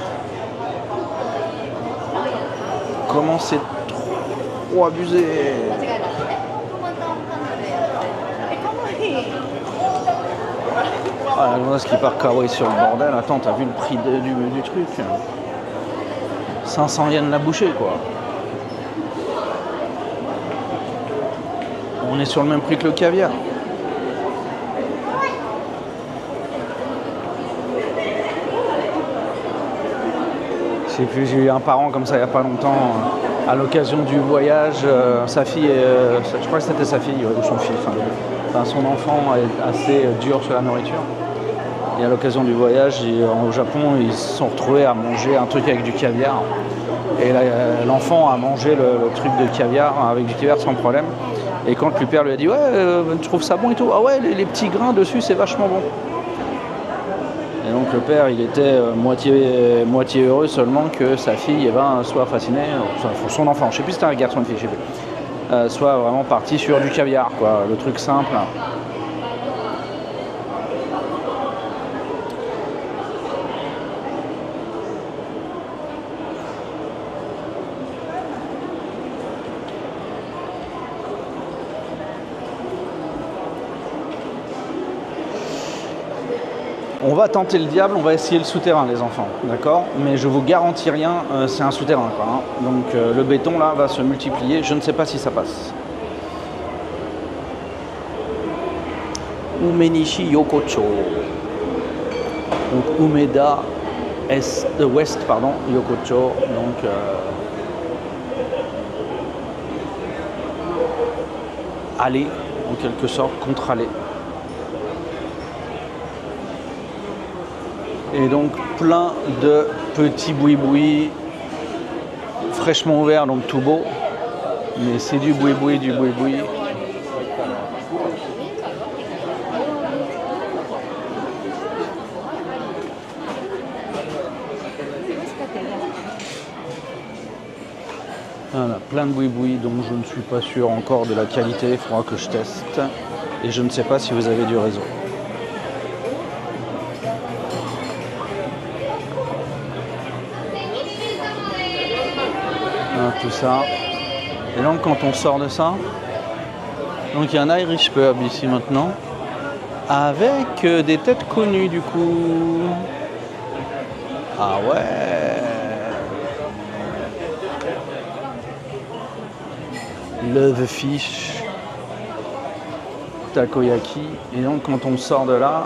A: comment c'est trop abusé. Ah, la gonzesse qui part kawaii sur le bordel. Attends, t'as vu le prix du truc? 500 yens la bouchée, quoi. On est sur le même prix que le caviar. Je sais plus, j'ai eu un parent comme ça il n'y a pas longtemps, à l'occasion du voyage, sa fille, je crois que c'était sa fille ou son fils, enfin, son enfant est assez dur sur la nourriture. Et à l'occasion du voyage, au Japon, ils se sont retrouvés à manger un truc avec du caviar. Et l'enfant a mangé le truc de caviar avec du caviar sans problème. Et quand le père lui a dit « Ouais, tu trouves ça bon et tout ?»« Ah ouais, les petits grains dessus, c'est vachement bon. » Et donc le père, il était moitié heureux seulement que sa fille soit fascinée, son enfant, je sais plus si c'était un garçon ou une fille, je sais plus, soit vraiment parti sur du caviar, quoi, le truc simple. On va tenter le diable, on va essayer le souterrain les enfants, d'accord? Mais je vous garantis rien, c'est un souterrain quoi. Hein. Donc le béton là va se multiplier, je ne sais pas si ça passe. Umenishi Yokocho. Donc Umeda Ouest, pardon, Yokocho. Donc allée, en quelque sorte, contre-allée. Et donc plein de petits boui-boui fraîchement ouverts, donc tout beau. Mais c'est du boui-boui, du boui-boui. Voilà, plein de boui-boui dont je ne suis pas sûr encore de la qualité, il faudra que je teste. Et je ne sais pas si vous avez du réseau. Tout ça. Et donc quand on sort de ça, donc il y a un Irish pub ici maintenant, avec des têtes connues du coup. Ah ouais. Love fish, takoyaki. Et donc quand on sort de là,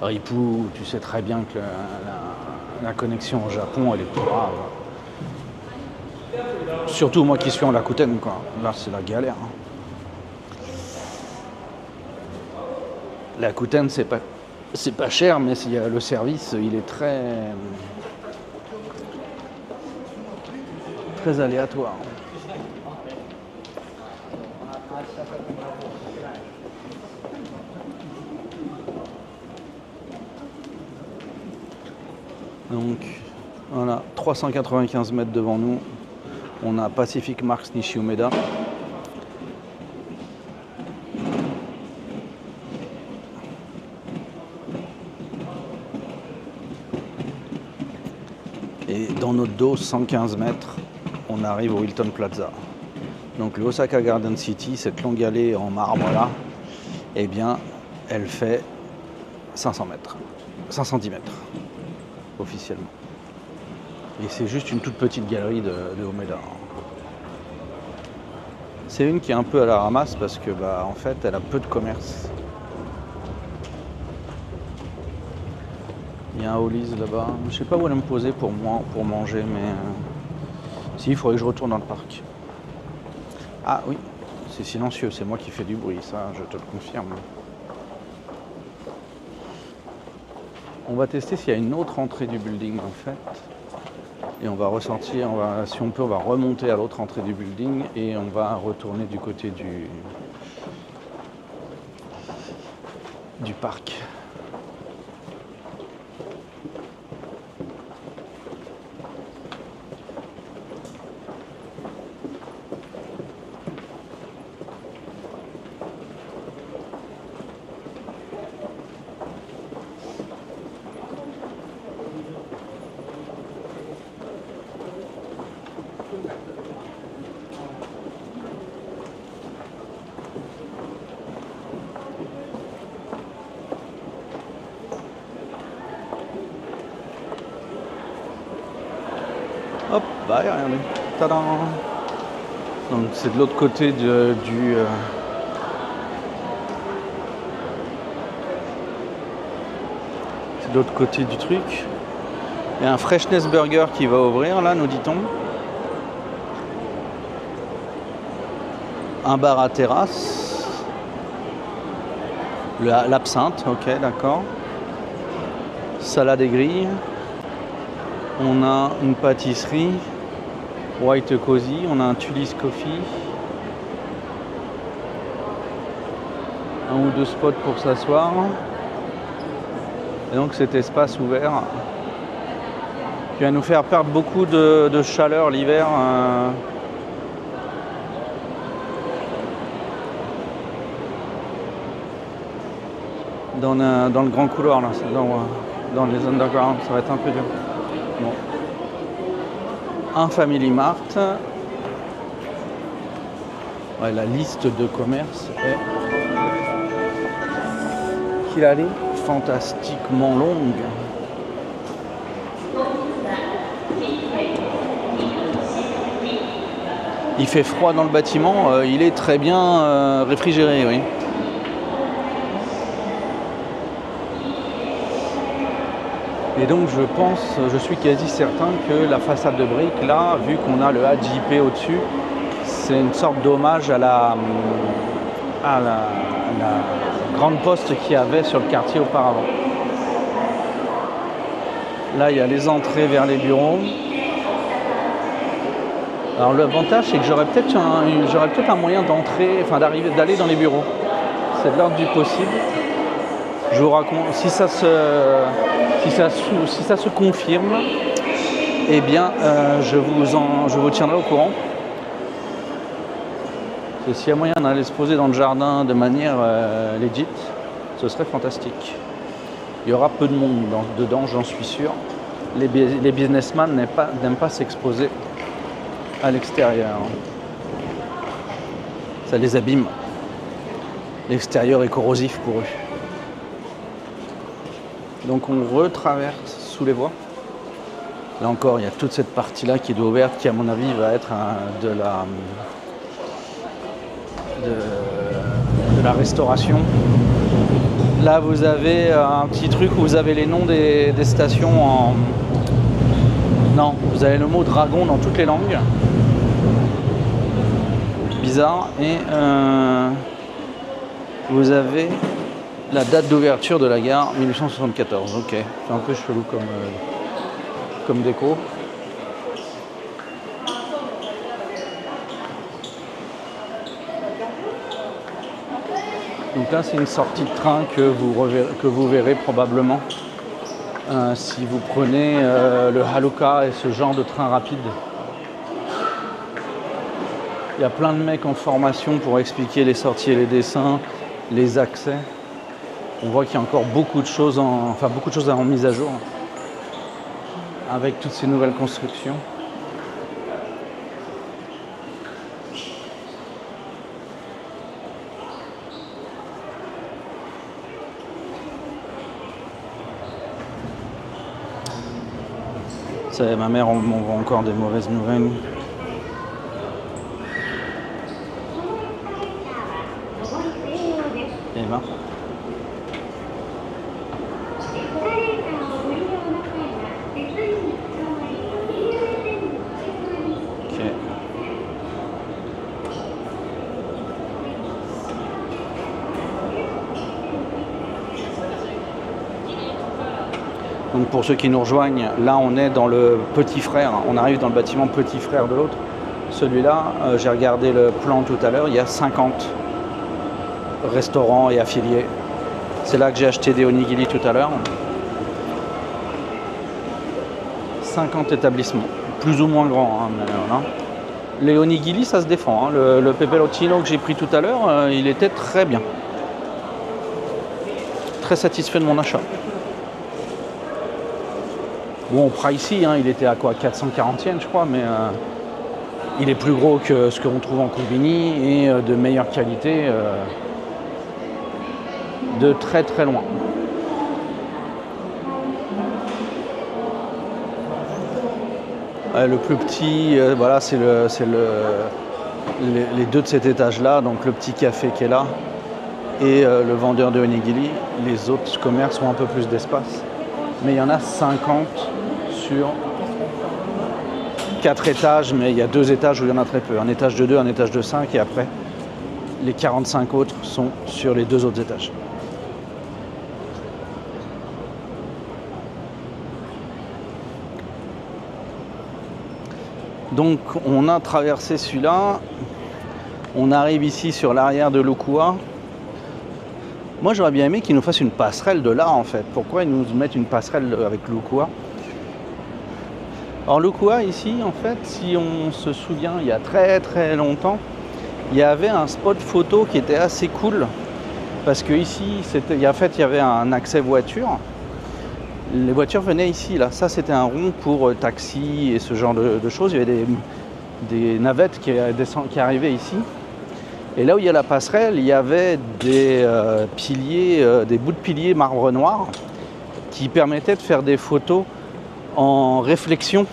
A: Ripou, tu sais très bien que la connexion au Japon, elle est plus grave. Surtout moi qui suis en Rakuten, quoi. Là, c'est la galère. La Rakuten, c'est pas cher, mais le service, il est très aléatoire. Donc voilà, 395 mètres devant nous, on a Pacific Marks Nishi-Umeda. Et dans notre dos, 115 mètres, on arrive au Hilton Plaza. Donc le Osaka Garden City, cette longue allée en marbre là, eh bien, elle fait 500 mètres, 510 mètres, officiellement. Et c'est juste une toute petite galerie de Umeda. C'est une qui est un peu à la ramasse parce que, en fait, elle a peu de commerce. Il y a un Hollies là-bas. Je sais pas où aller me poser pour manger, mais si, il faudrait que je retourne dans le parc. Ah oui, c'est silencieux, c'est moi qui fais du bruit, ça, je te le confirme. On va tester s'il y a une autre entrée du building en fait. Et on va ressortir, si on peut, on va remonter à l'autre entrée du building et on va retourner du côté du parc. Hop, bah regardez, tadam. Donc c'est de l'autre côté c'est de l'autre côté du truc. Il y a un Freshness Burger qui va ouvrir là, nous dit-on. Un bar à terrasse. L'absinthe, ok, d'accord. Salade et grille. On a une pâtisserie, White Cozy, on a un Tully's Coffee, un ou deux spots pour s'asseoir, et donc cet espace ouvert qui va nous faire perdre beaucoup de chaleur l'hiver. Dans le grand couloir, là, dans les underground, ça va être un peu dur. Bon. Un Family Mart. Ouais, la liste de commerce est fantastiquement longue. Il fait froid dans le bâtiment, il est très bien réfrigéré, oui. Et donc je suis quasi certain que la façade de briques, là, vu qu'on a le HJP au-dessus, c'est une sorte d'hommage à la grande poste qu'il y avait sur le quartier auparavant. Là, il y a les entrées vers les bureaux. Alors l'avantage, c'est que j'aurais peut-être un moyen d'entrer, enfin d'aller dans les bureaux. C'est de l'ordre du possible. Je vous raconte, si ça se confirme, eh bien, je vous tiendrai au courant. Et s'il y a moyen d'aller se poser dans le jardin de manière legit, ce serait fantastique. Il y aura peu de monde dedans, j'en suis sûr. Les businessmen n'aiment pas s'exposer à l'extérieur. Ça les abîme. L'extérieur est corrosif pour eux. Donc on retraverse sous les voies. Là encore, il y a toute cette partie-là qui est ouverte, qui à mon avis va être de la restauration. Là vous avez un petit truc où vous avez les noms des stations en... Non, vous avez le mot dragon dans toutes les langues. Bizarre. Et vous avez la date d'ouverture de la gare, 1874. Ok, c'est un peu chelou comme déco. Donc là, c'est une sortie de train que vous verrez probablement si vous prenez le Haluka et ce genre de train rapide. Il y a plein de mecs en formation pour expliquer les sorties et les dessins, les accès. On voit qu'il y a encore beaucoup de choses à mise à jour avec toutes ces nouvelles constructions. Ma mère m'envoie encore des mauvaises nouvelles. Et ben. Ok. Donc pour ceux qui nous rejoignent, là on est dans le petit frère, on arrive dans le bâtiment petit frère de l'autre. Celui-là, j'ai regardé le plan tout à l'heure, il y a 50 restaurants et affiliés. C'est là que j'ai acheté des onigiri tout à l'heure. 50 établissements, plus ou moins grands, hein, mais voilà. Les onigiri, ça se défend, hein. Le peperoncino que j'ai pris tout à l'heure, il était très bien. Très satisfait de mon achat. Bon, pricey, hein, il était à quoi, 440 yens je crois, mais il est plus gros que ce qu'on trouve en Combini et de meilleure qualité de très très loin. Le plus petit, voilà, c'est les deux de cet étage-là, donc le petit café qui est là et le vendeur de onigiri. Les autres commerces ont un peu plus d'espace, mais il y en a 50 sur 4 étages, mais il y a 2 étages où il y en a très peu. Un étage de 2, un étage de 5, et après, les 45 autres sont sur les 2 autres étages. Donc, on a traversé celui-là. On arrive ici sur l'arrière de Lukua. Moi, j'aurais bien aimé qu'ils nous fassent une passerelle de là, en fait. Pourquoi ils nous mettent une passerelle avec Lukua ? Alors Lukua ici, en fait, si on se souvient, il y a très très longtemps, il y avait un spot photo qui était assez cool parce que ici, il y avait un accès voiture. Les voitures venaient ici, là. Ça, c'était un rond pour taxi et ce genre de choses. Il y avait des navettes qui arrivaient ici. Et là où il y a la passerelle, il y avait des piliers, des bouts de piliers marbre noir qui permettaient de faire des photos en réflexion.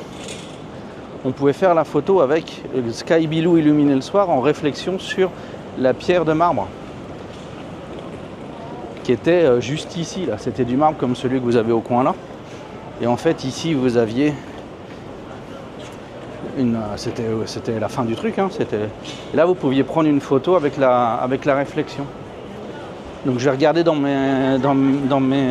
A: On pouvait faire la photo avec le sky blue illuminé le soir en réflexion sur la pierre de marbre qui était juste ici, là. C'était du marbre comme celui que vous avez au coin là. Et en fait ici vous aviez c'était la fin du truc, hein. Et là vous pouviez prendre une photo avec la réflexion. Donc je vais regarder dans mes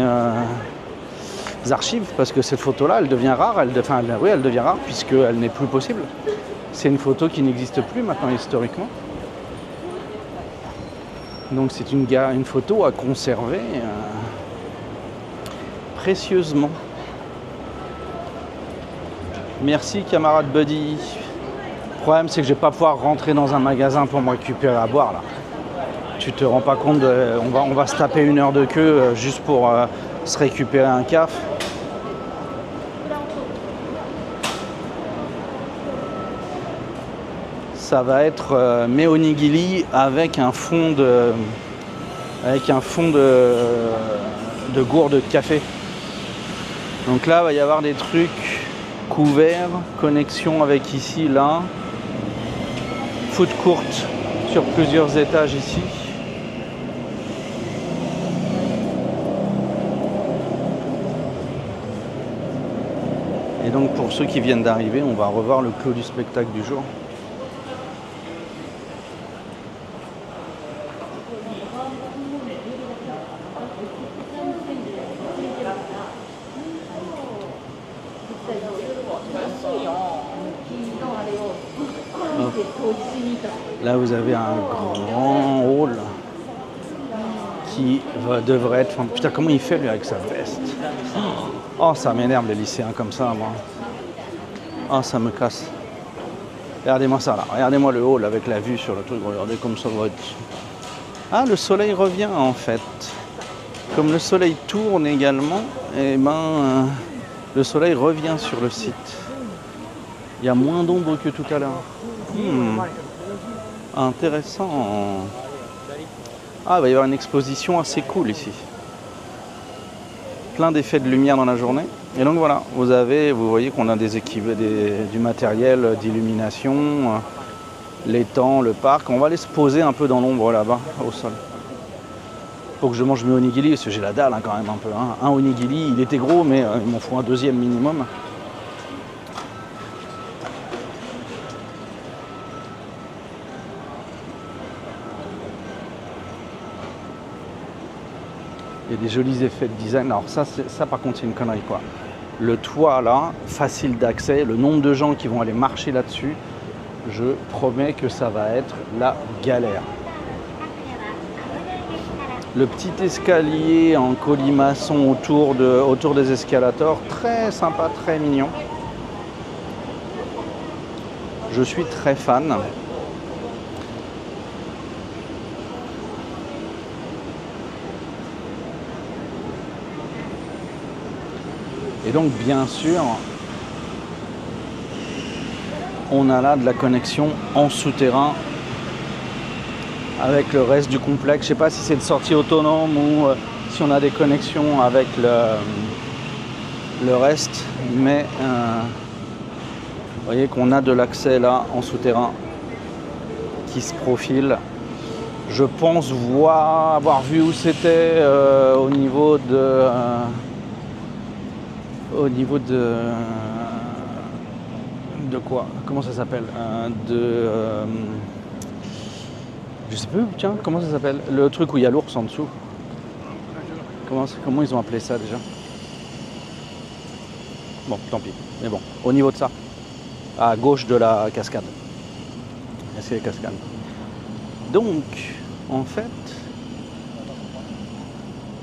A: archives parce que cette photo là elle devient rare, elle devient rare puisqu'elle n'est plus possible. C'est une photo qui n'existe plus maintenant historiquement. Donc c'est une photo à conserver précieusement. Merci camarade Buddy. Le problème c'est que je vais pas pouvoir rentrer dans un magasin pour me récupérer à boire là. Tu te rends pas compte on va se taper 1 heure de queue juste pour se récupérer un caf. Ça va être mes onigiri avec un fond de gourde de café. Donc là, il va y avoir des trucs couverts, connexion avec ici, là. Food court sur plusieurs étages ici. Et donc pour ceux qui viennent d'arriver, on va revoir le clos du spectacle du jour. Là vous avez un grand hall qui devrait être... Putain, comment il fait lui avec sa veste? Oh, ça m'énerve les lycéens comme ça, moi. Oh, ça me casse. Regardez-moi ça là, regardez-moi le hall avec la vue sur le truc, regardez comme ça va être... Ah, le soleil revient en fait. Comme le soleil tourne également, et ben le soleil revient sur le site. Il y a moins d'ombre que tout à l'heure. Intéressant. Ah, il va y avoir une exposition assez cool ici. plein d'effets de lumière dans la journée. Et donc voilà, vous voyez qu'on a du matériel d'illumination, l'étang, le parc. On va aller se poser un peu dans l'ombre là-bas, au sol. Faut que je mange mes onigiri, parce que j'ai la dalle hein, quand même un peu. Hein. Un onigiri, il était gros, mais il m'en faut un deuxième minimum. Il y a des jolis effets de design. Alors ça par contre, c'est une connerie quoi. Le toit là, facile d'accès, le nombre de gens qui vont aller marcher là-dessus, je promets que ça va être la galère. Le petit escalier en colimaçon autour des escalators, très sympa, très mignon. Je suis très fan. Et donc bien sûr, on a là de la connexion en souterrain avec le reste du complexe. Je ne sais pas si c'est une sortie autonome ou si on a des connexions avec le reste, mais vous voyez qu'on a de l'accès là en souterrain qui se profile. Je pense avoir vu où c'était au niveau de quoi? Comment ça s'appelle? Je sais plus, tiens, comment ça s'appelle? Le truc où il y a l'ours en dessous. Comment ils ont appelé ça déjà? Bon, tant pis. Mais bon, au niveau de ça, à gauche de la cascade. C'est la cascade. Donc, en fait,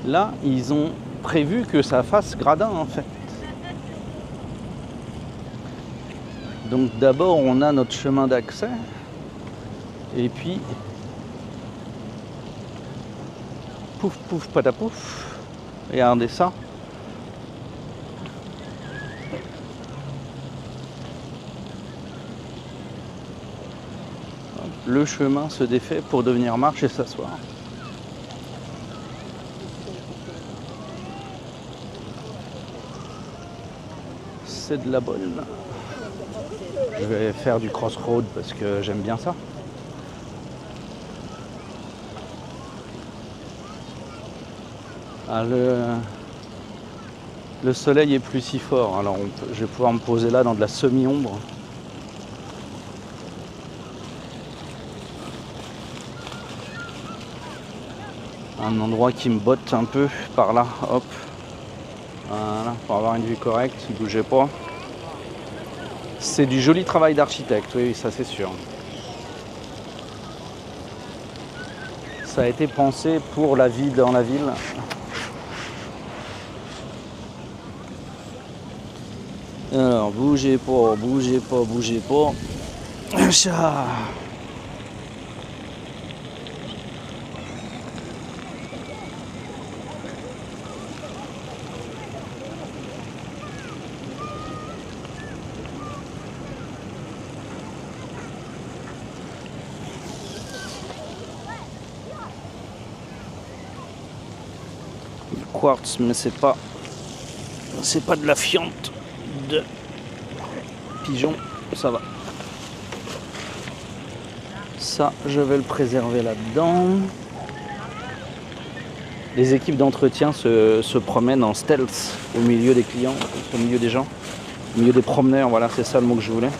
A: là, ils ont prévu que ça fasse gradin, en fait. Donc d'abord, on a notre chemin d'accès. Et puis, pouf, pouf, patapouf. Regardez ça. Le chemin se défait pour devenir marche et s'asseoir. C'est de la bonne. Je vais faire du crossroad parce que j'aime bien ça. Ah, le soleil est plus si fort, alors je vais pouvoir me poser là dans de la semi-ombre. Un endroit qui me botte un peu par là, hop. Voilà, pour avoir une vue correcte, ne bougez pas. C'est du joli travail d'architecte, oui, ça c'est sûr. Ça a été pensé pour la vie dans la ville. Alors, bougez pas, bougez pas, bougez pas. Chat. Quartz, mais c'est pas de la fiente de pigeon, ça va. Ça, je vais le préserver là-dedans. Les équipes d'entretien se promènent en stealth au milieu des clients, au milieu des gens, au milieu des promeneurs, voilà, c'est ça le mot que je voulais.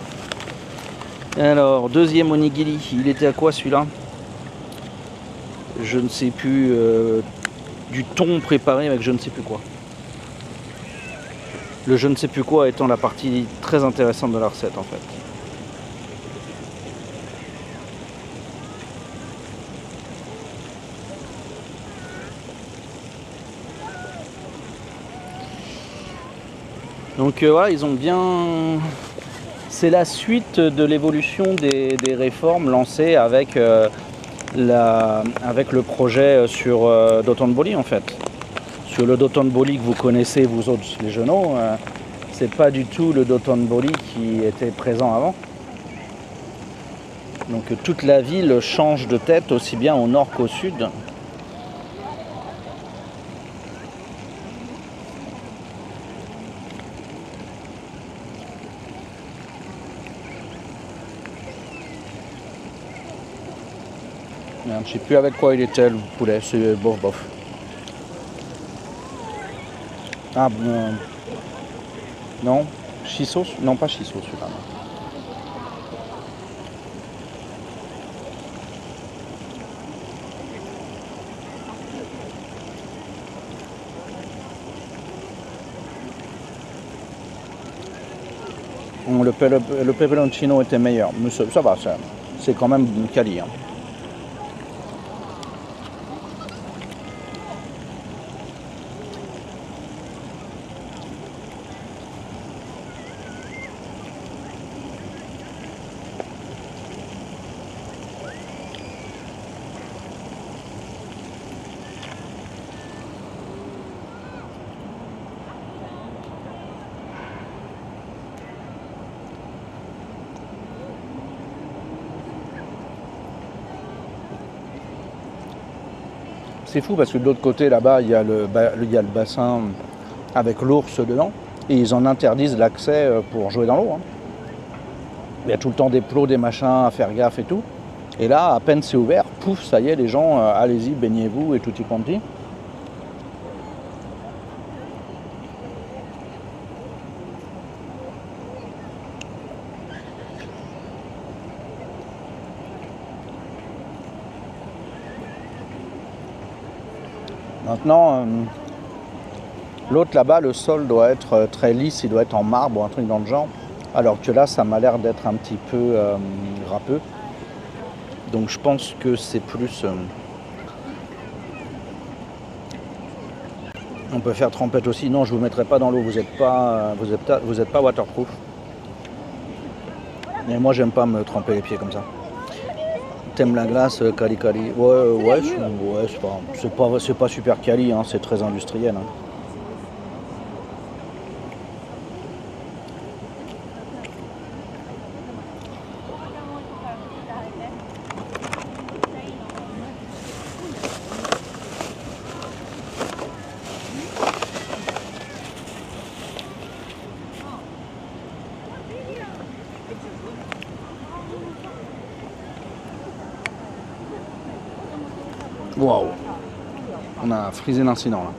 A: Alors, deuxième onigiri, il était à quoi celui-là? Je ne sais plus, du thon préparé avec je ne sais plus quoi. Le je ne sais plus quoi étant la partie très intéressante de la recette en fait. Donc voilà, ils ont bien... C'est la suite de l'évolution des réformes lancées avec, avec le projet sur Dotonbori en fait. Sur le Dotonbori que vous connaissez vous autres les genoux, c'est pas du tout le Dotonbori qui était présent avant. Donc toute la ville change de tête aussi bien au nord qu'au sud. Merde, je sais plus avec quoi il était le poulet, c'est bof bof. Ah bon. Non, shiso, non pas shiso celui-là. Le peperoncino était meilleur, mais ça va, c'est quand même quali. Hein. C'est fou parce que de l'autre côté, là-bas, il y a le bassin avec l'ours dedans. Et ils en interdisent l'accès pour jouer dans l'eau. Hein. Il y a tout le temps des plots, des machins à faire gaffe et tout. Et là, à peine c'est ouvert, pouf, ça y est, les gens, allez-y, baignez-vous et tutti quanti. Maintenant, l'autre là-bas, le sol doit être très lisse, il doit être en marbre ou un truc dans le genre. Alors que là, ça m'a l'air d'être un petit peu râpeux. Donc je pense que c'est plus... on peut faire trempette aussi. Non, je ne vous mettrai pas dans l'eau, vous n'êtes pas waterproof. Mais moi, j'aime pas me tremper les pieds comme ça. T'aimes la glace, cali cali? Ouais, c'est pas super quali, hein, c'est très industriel. Hein. Waouh, on a frisé l'incident là.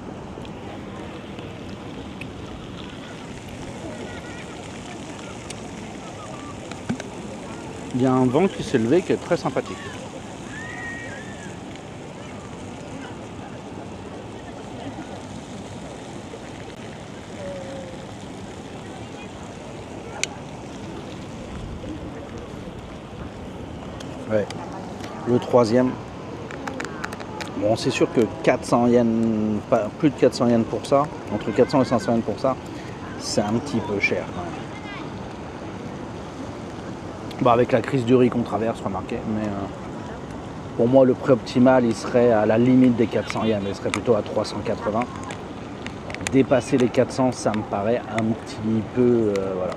A: Il y a un vent qui s'est levé qui est très sympathique. Ouais. Le troisième. Bon, c'est sûr que 400 yens, plus de 400 yens pour ça, entre 400 et 500 yens pour ça, c'est un petit peu cher. Bon, avec la crise du riz qu'on traverse, remarquez, mais pour moi, le prix optimal, il serait à la limite des 400 yens, il serait plutôt à 380. Dépasser les 400, ça me paraît un petit peu... voilà.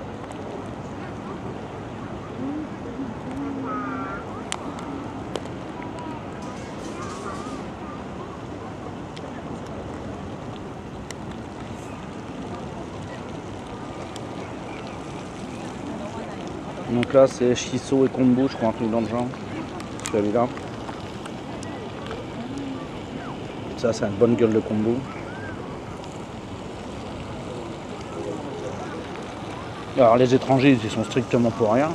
A: Donc là, c'est shiso et kombu, je crois, un truc dans le genre. Celui-là. Ça, c'est une bonne gueule de kombu. Alors, les étrangers, ils sont strictement pour rien,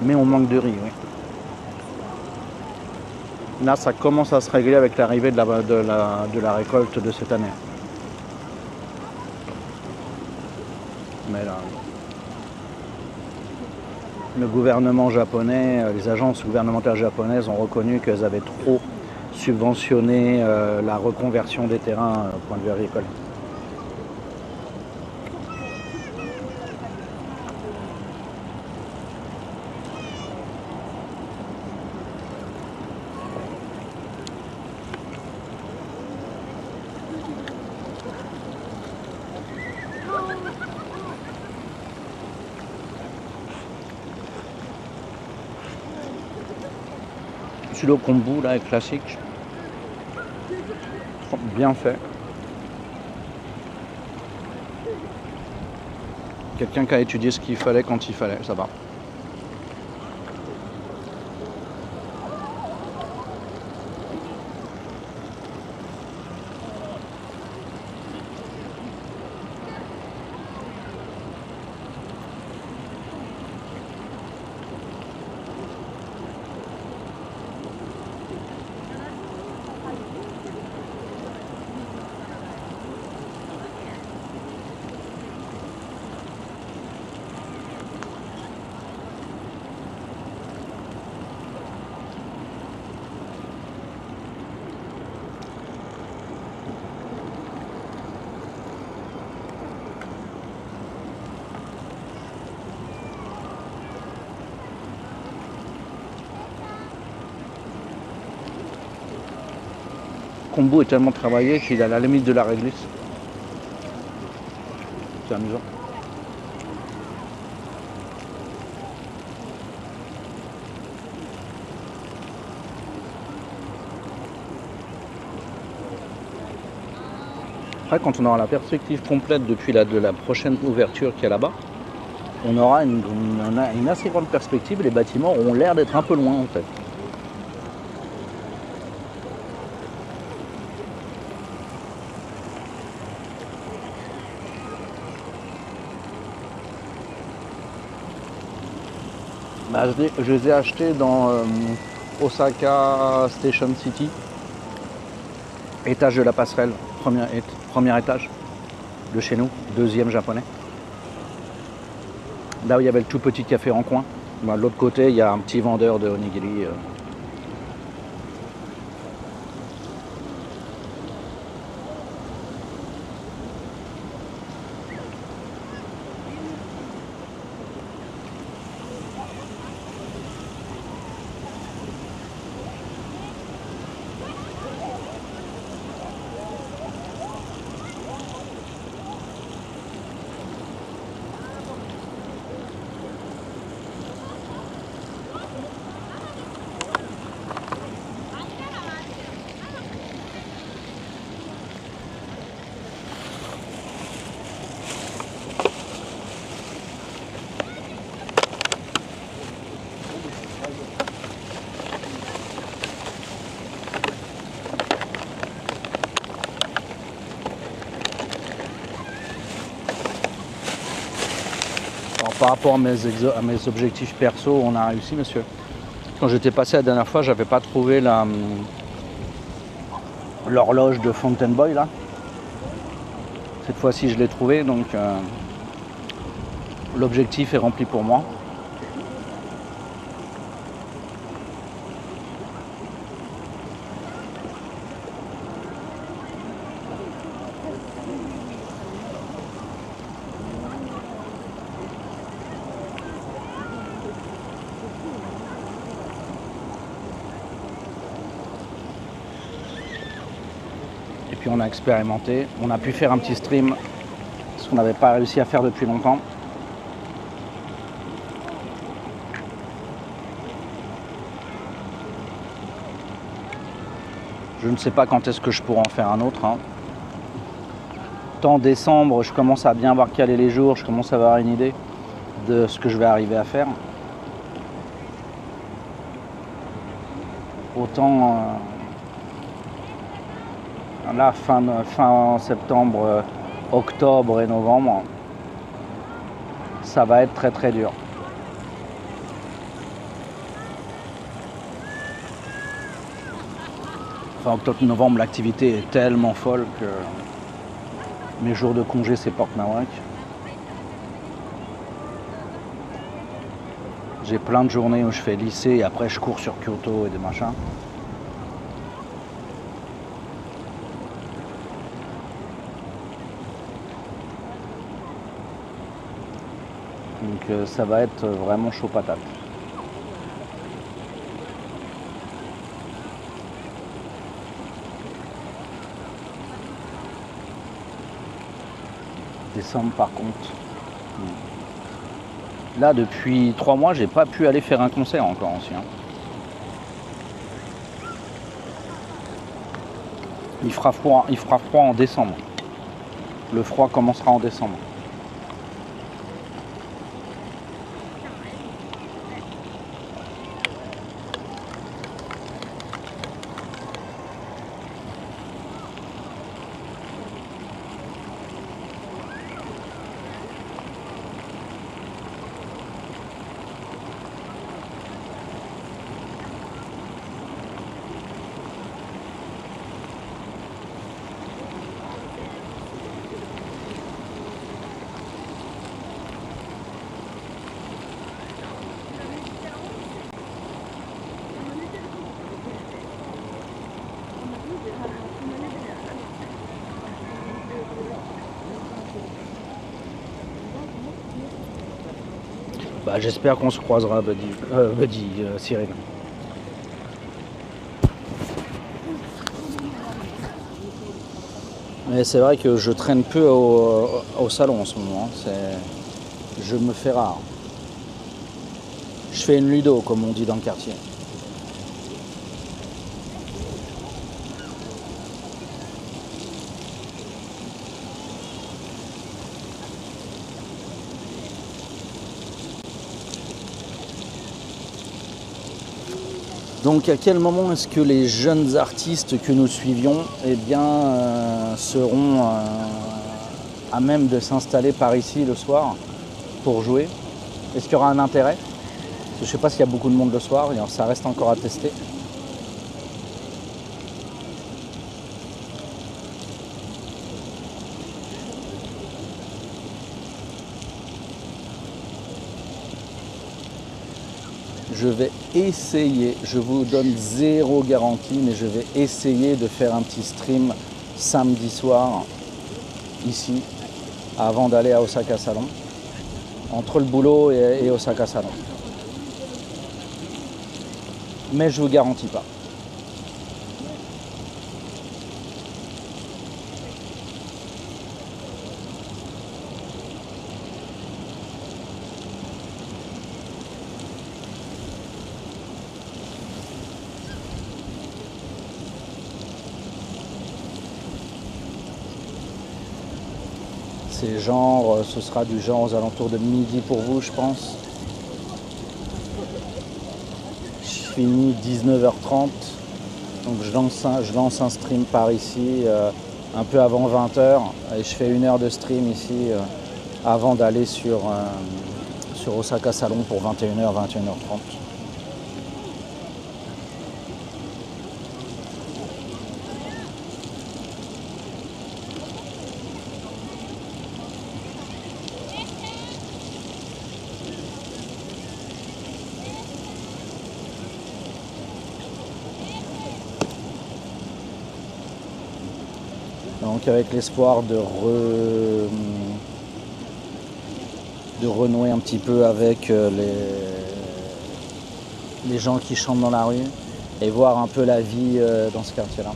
A: mais on manque de riz, oui. Là, ça commence à se régler avec l'arrivée de la récolte de cette année. Mais là, le gouvernement japonais, les agences gouvernementales japonaises ont reconnu qu'elles avaient trop subventionné la reconversion des terrains au point de vue agricole. Le kombu là est classique, bien fait. Quelqu'un qui a étudié ce qu'il fallait quand il fallait, ça va. combo est tellement travaillé qu'il est à la limite de la réglisse. C'est amusant. Après, quand on aura la perspective complète depuis de la prochaine ouverture qu'il y a là-bas, on aura une assez grande perspective. Les bâtiments auront l'air d'être un peu loin en fait. Bah, je les ai achetés dans Osaka Station City, étage de la passerelle, premier étage de chez nous, deuxième japonais. Là où il y avait le tout petit café en coin, bah, de l'autre côté il y a un petit vendeur de onigiri. Par rapport à mes objectifs perso, on a réussi, monsieur. Quand j'étais passé la dernière fois, j'avais pas trouvé l'horloge de Fountain Boy là. Cette fois-ci, je l'ai trouvé, donc l'objectif est rempli pour moi. Puis on a expérimenté, on a pu faire un petit stream, ce qu'on n'avait pas réussi à faire depuis longtemps. Je ne sais pas quand est-ce que je pourrai en faire un autre. Tant décembre, je commence à bien avoir calé les jours, je commence à avoir une idée de ce que je vais arriver à faire. Autant là, fin septembre, octobre et novembre, ça va être très très dur. Fin octobre-novembre, l'activité est tellement folle que mes jours de congé, c'est porte-nawak. J'ai plein de journées où je fais lycée et après je cours sur Kyoto et des machins. Donc ça va être vraiment chaud patate. Décembre par contre. Là depuis 3 mois j'ai pas pu aller faire un concert encore aussi. Il fera froid en décembre. Le froid commencera en décembre. Bah, j'espère qu'on se croisera, Cyril. Mais c'est vrai que je traîne peu au salon en ce moment. Je me fais rare. Je fais une ludo, comme on dit dans le quartier. Donc à quel moment est-ce que les jeunes artistes que nous suivions seront à même de s'installer par ici le soir pour jouer? Est-ce qu'il y aura un intérêt? Je ne sais pas s'il y a beaucoup de monde le soir, ça reste encore à tester. Je vais essayer, je vous donne zéro garantie, mais je vais essayer de faire un petit stream samedi soir, ici, avant d'aller à Osaka Salon, entre le boulot et Osaka Salon. Mais je vous garantis pas. C'est genre, ce sera du genre aux alentours de midi pour vous, je pense. Je finis 19h30, donc je lance un stream par ici un peu avant 20h et je fais 1 heure de stream ici avant d'aller sur Osaka Salon pour 21h, 21h30. Donc avec l'espoir de renouer un petit peu avec les gens qui chantent dans la rue et voir un peu la vie dans ce quartier-là.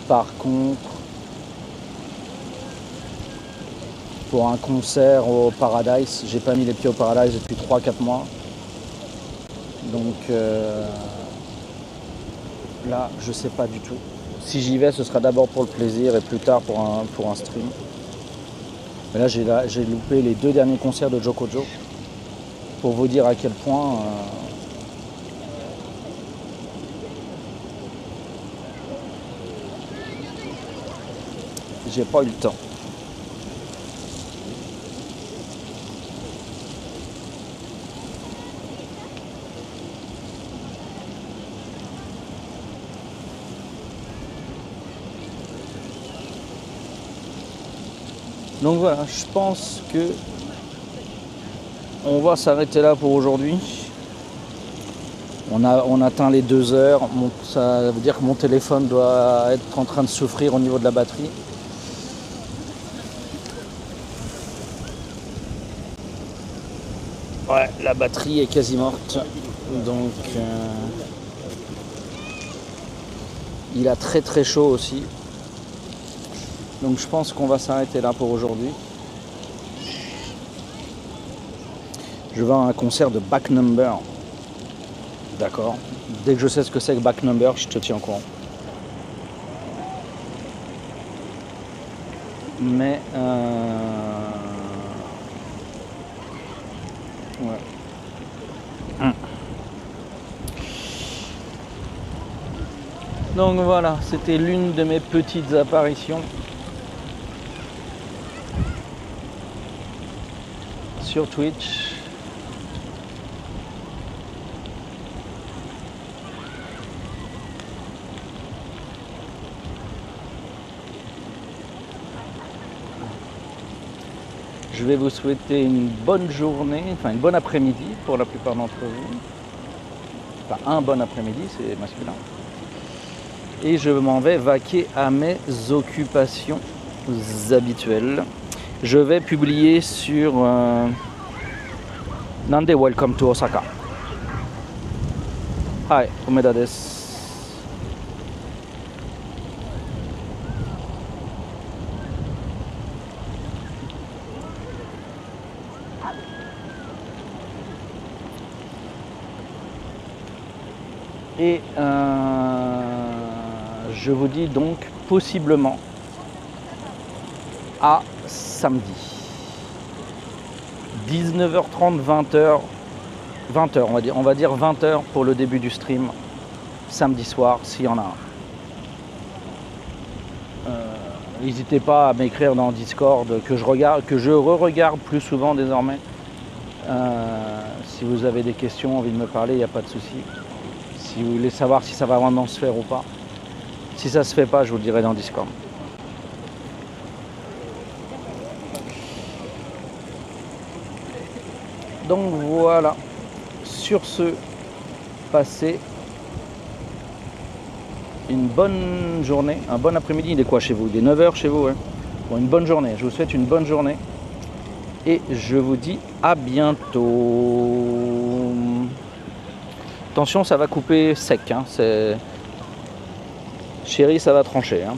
A: Par contre, pour un concert au Paradise, j'ai pas mis les pieds au Paradise depuis 3-4 mois. Donc là, je sais pas du tout. Si j'y vais, ce sera d'abord pour le plaisir et plus tard pour un stream. Mais là, j'ai loupé les 2 derniers concerts de Jokojo. Pour vous dire à quel point j'ai pas eu le temps. Donc voilà, je pense que on va s'arrêter là pour aujourd'hui. On atteint les 2 heures. Ça veut dire que mon téléphone doit être en train de souffrir au niveau de la batterie. Ouais, la batterie est quasi morte. Donc il a très très chaud aussi. Donc je pense qu'on va s'arrêter là pour aujourd'hui. Je vais à un concert de Back Number. D'accord. Dès que je sais ce que c'est que Back Number, je te tiens au courant. Mais ouais. Donc voilà, c'était l'une de mes petites apparitions sur Twitch. Je vais vous souhaiter une bonne journée, enfin une bonne après-midi pour la plupart d'entre vous. Enfin un bon après-midi, c'est masculin. Et je m'en vais vaquer à mes occupations habituelles. Je vais publier sur Nande Welcome to Osaka. はい、梅田です。Et je vous dis donc possiblement à samedi. 19h30, 20h, 20h on va dire 20h pour le début du stream, samedi soir s'il y en a un. N'hésitez pas à m'écrire dans Discord que je re-regarde plus souvent désormais. Si vous avez des questions, envie de me parler, il n'y a pas de souci. Si vous voulez savoir si ça va vraiment se faire ou pas. Si ça se fait pas, je vous le dirai dans Discord. Donc voilà. Sur ce, passez une bonne journée, un bon après-midi. Il est quoi chez vous? Il est 9h chez vous, hein? Bon, une bonne journée. Je vous souhaite une bonne journée. Et je vous dis à bientôt. Attention, ça va couper sec. Hein. Chérie, ça va trancher. Hein.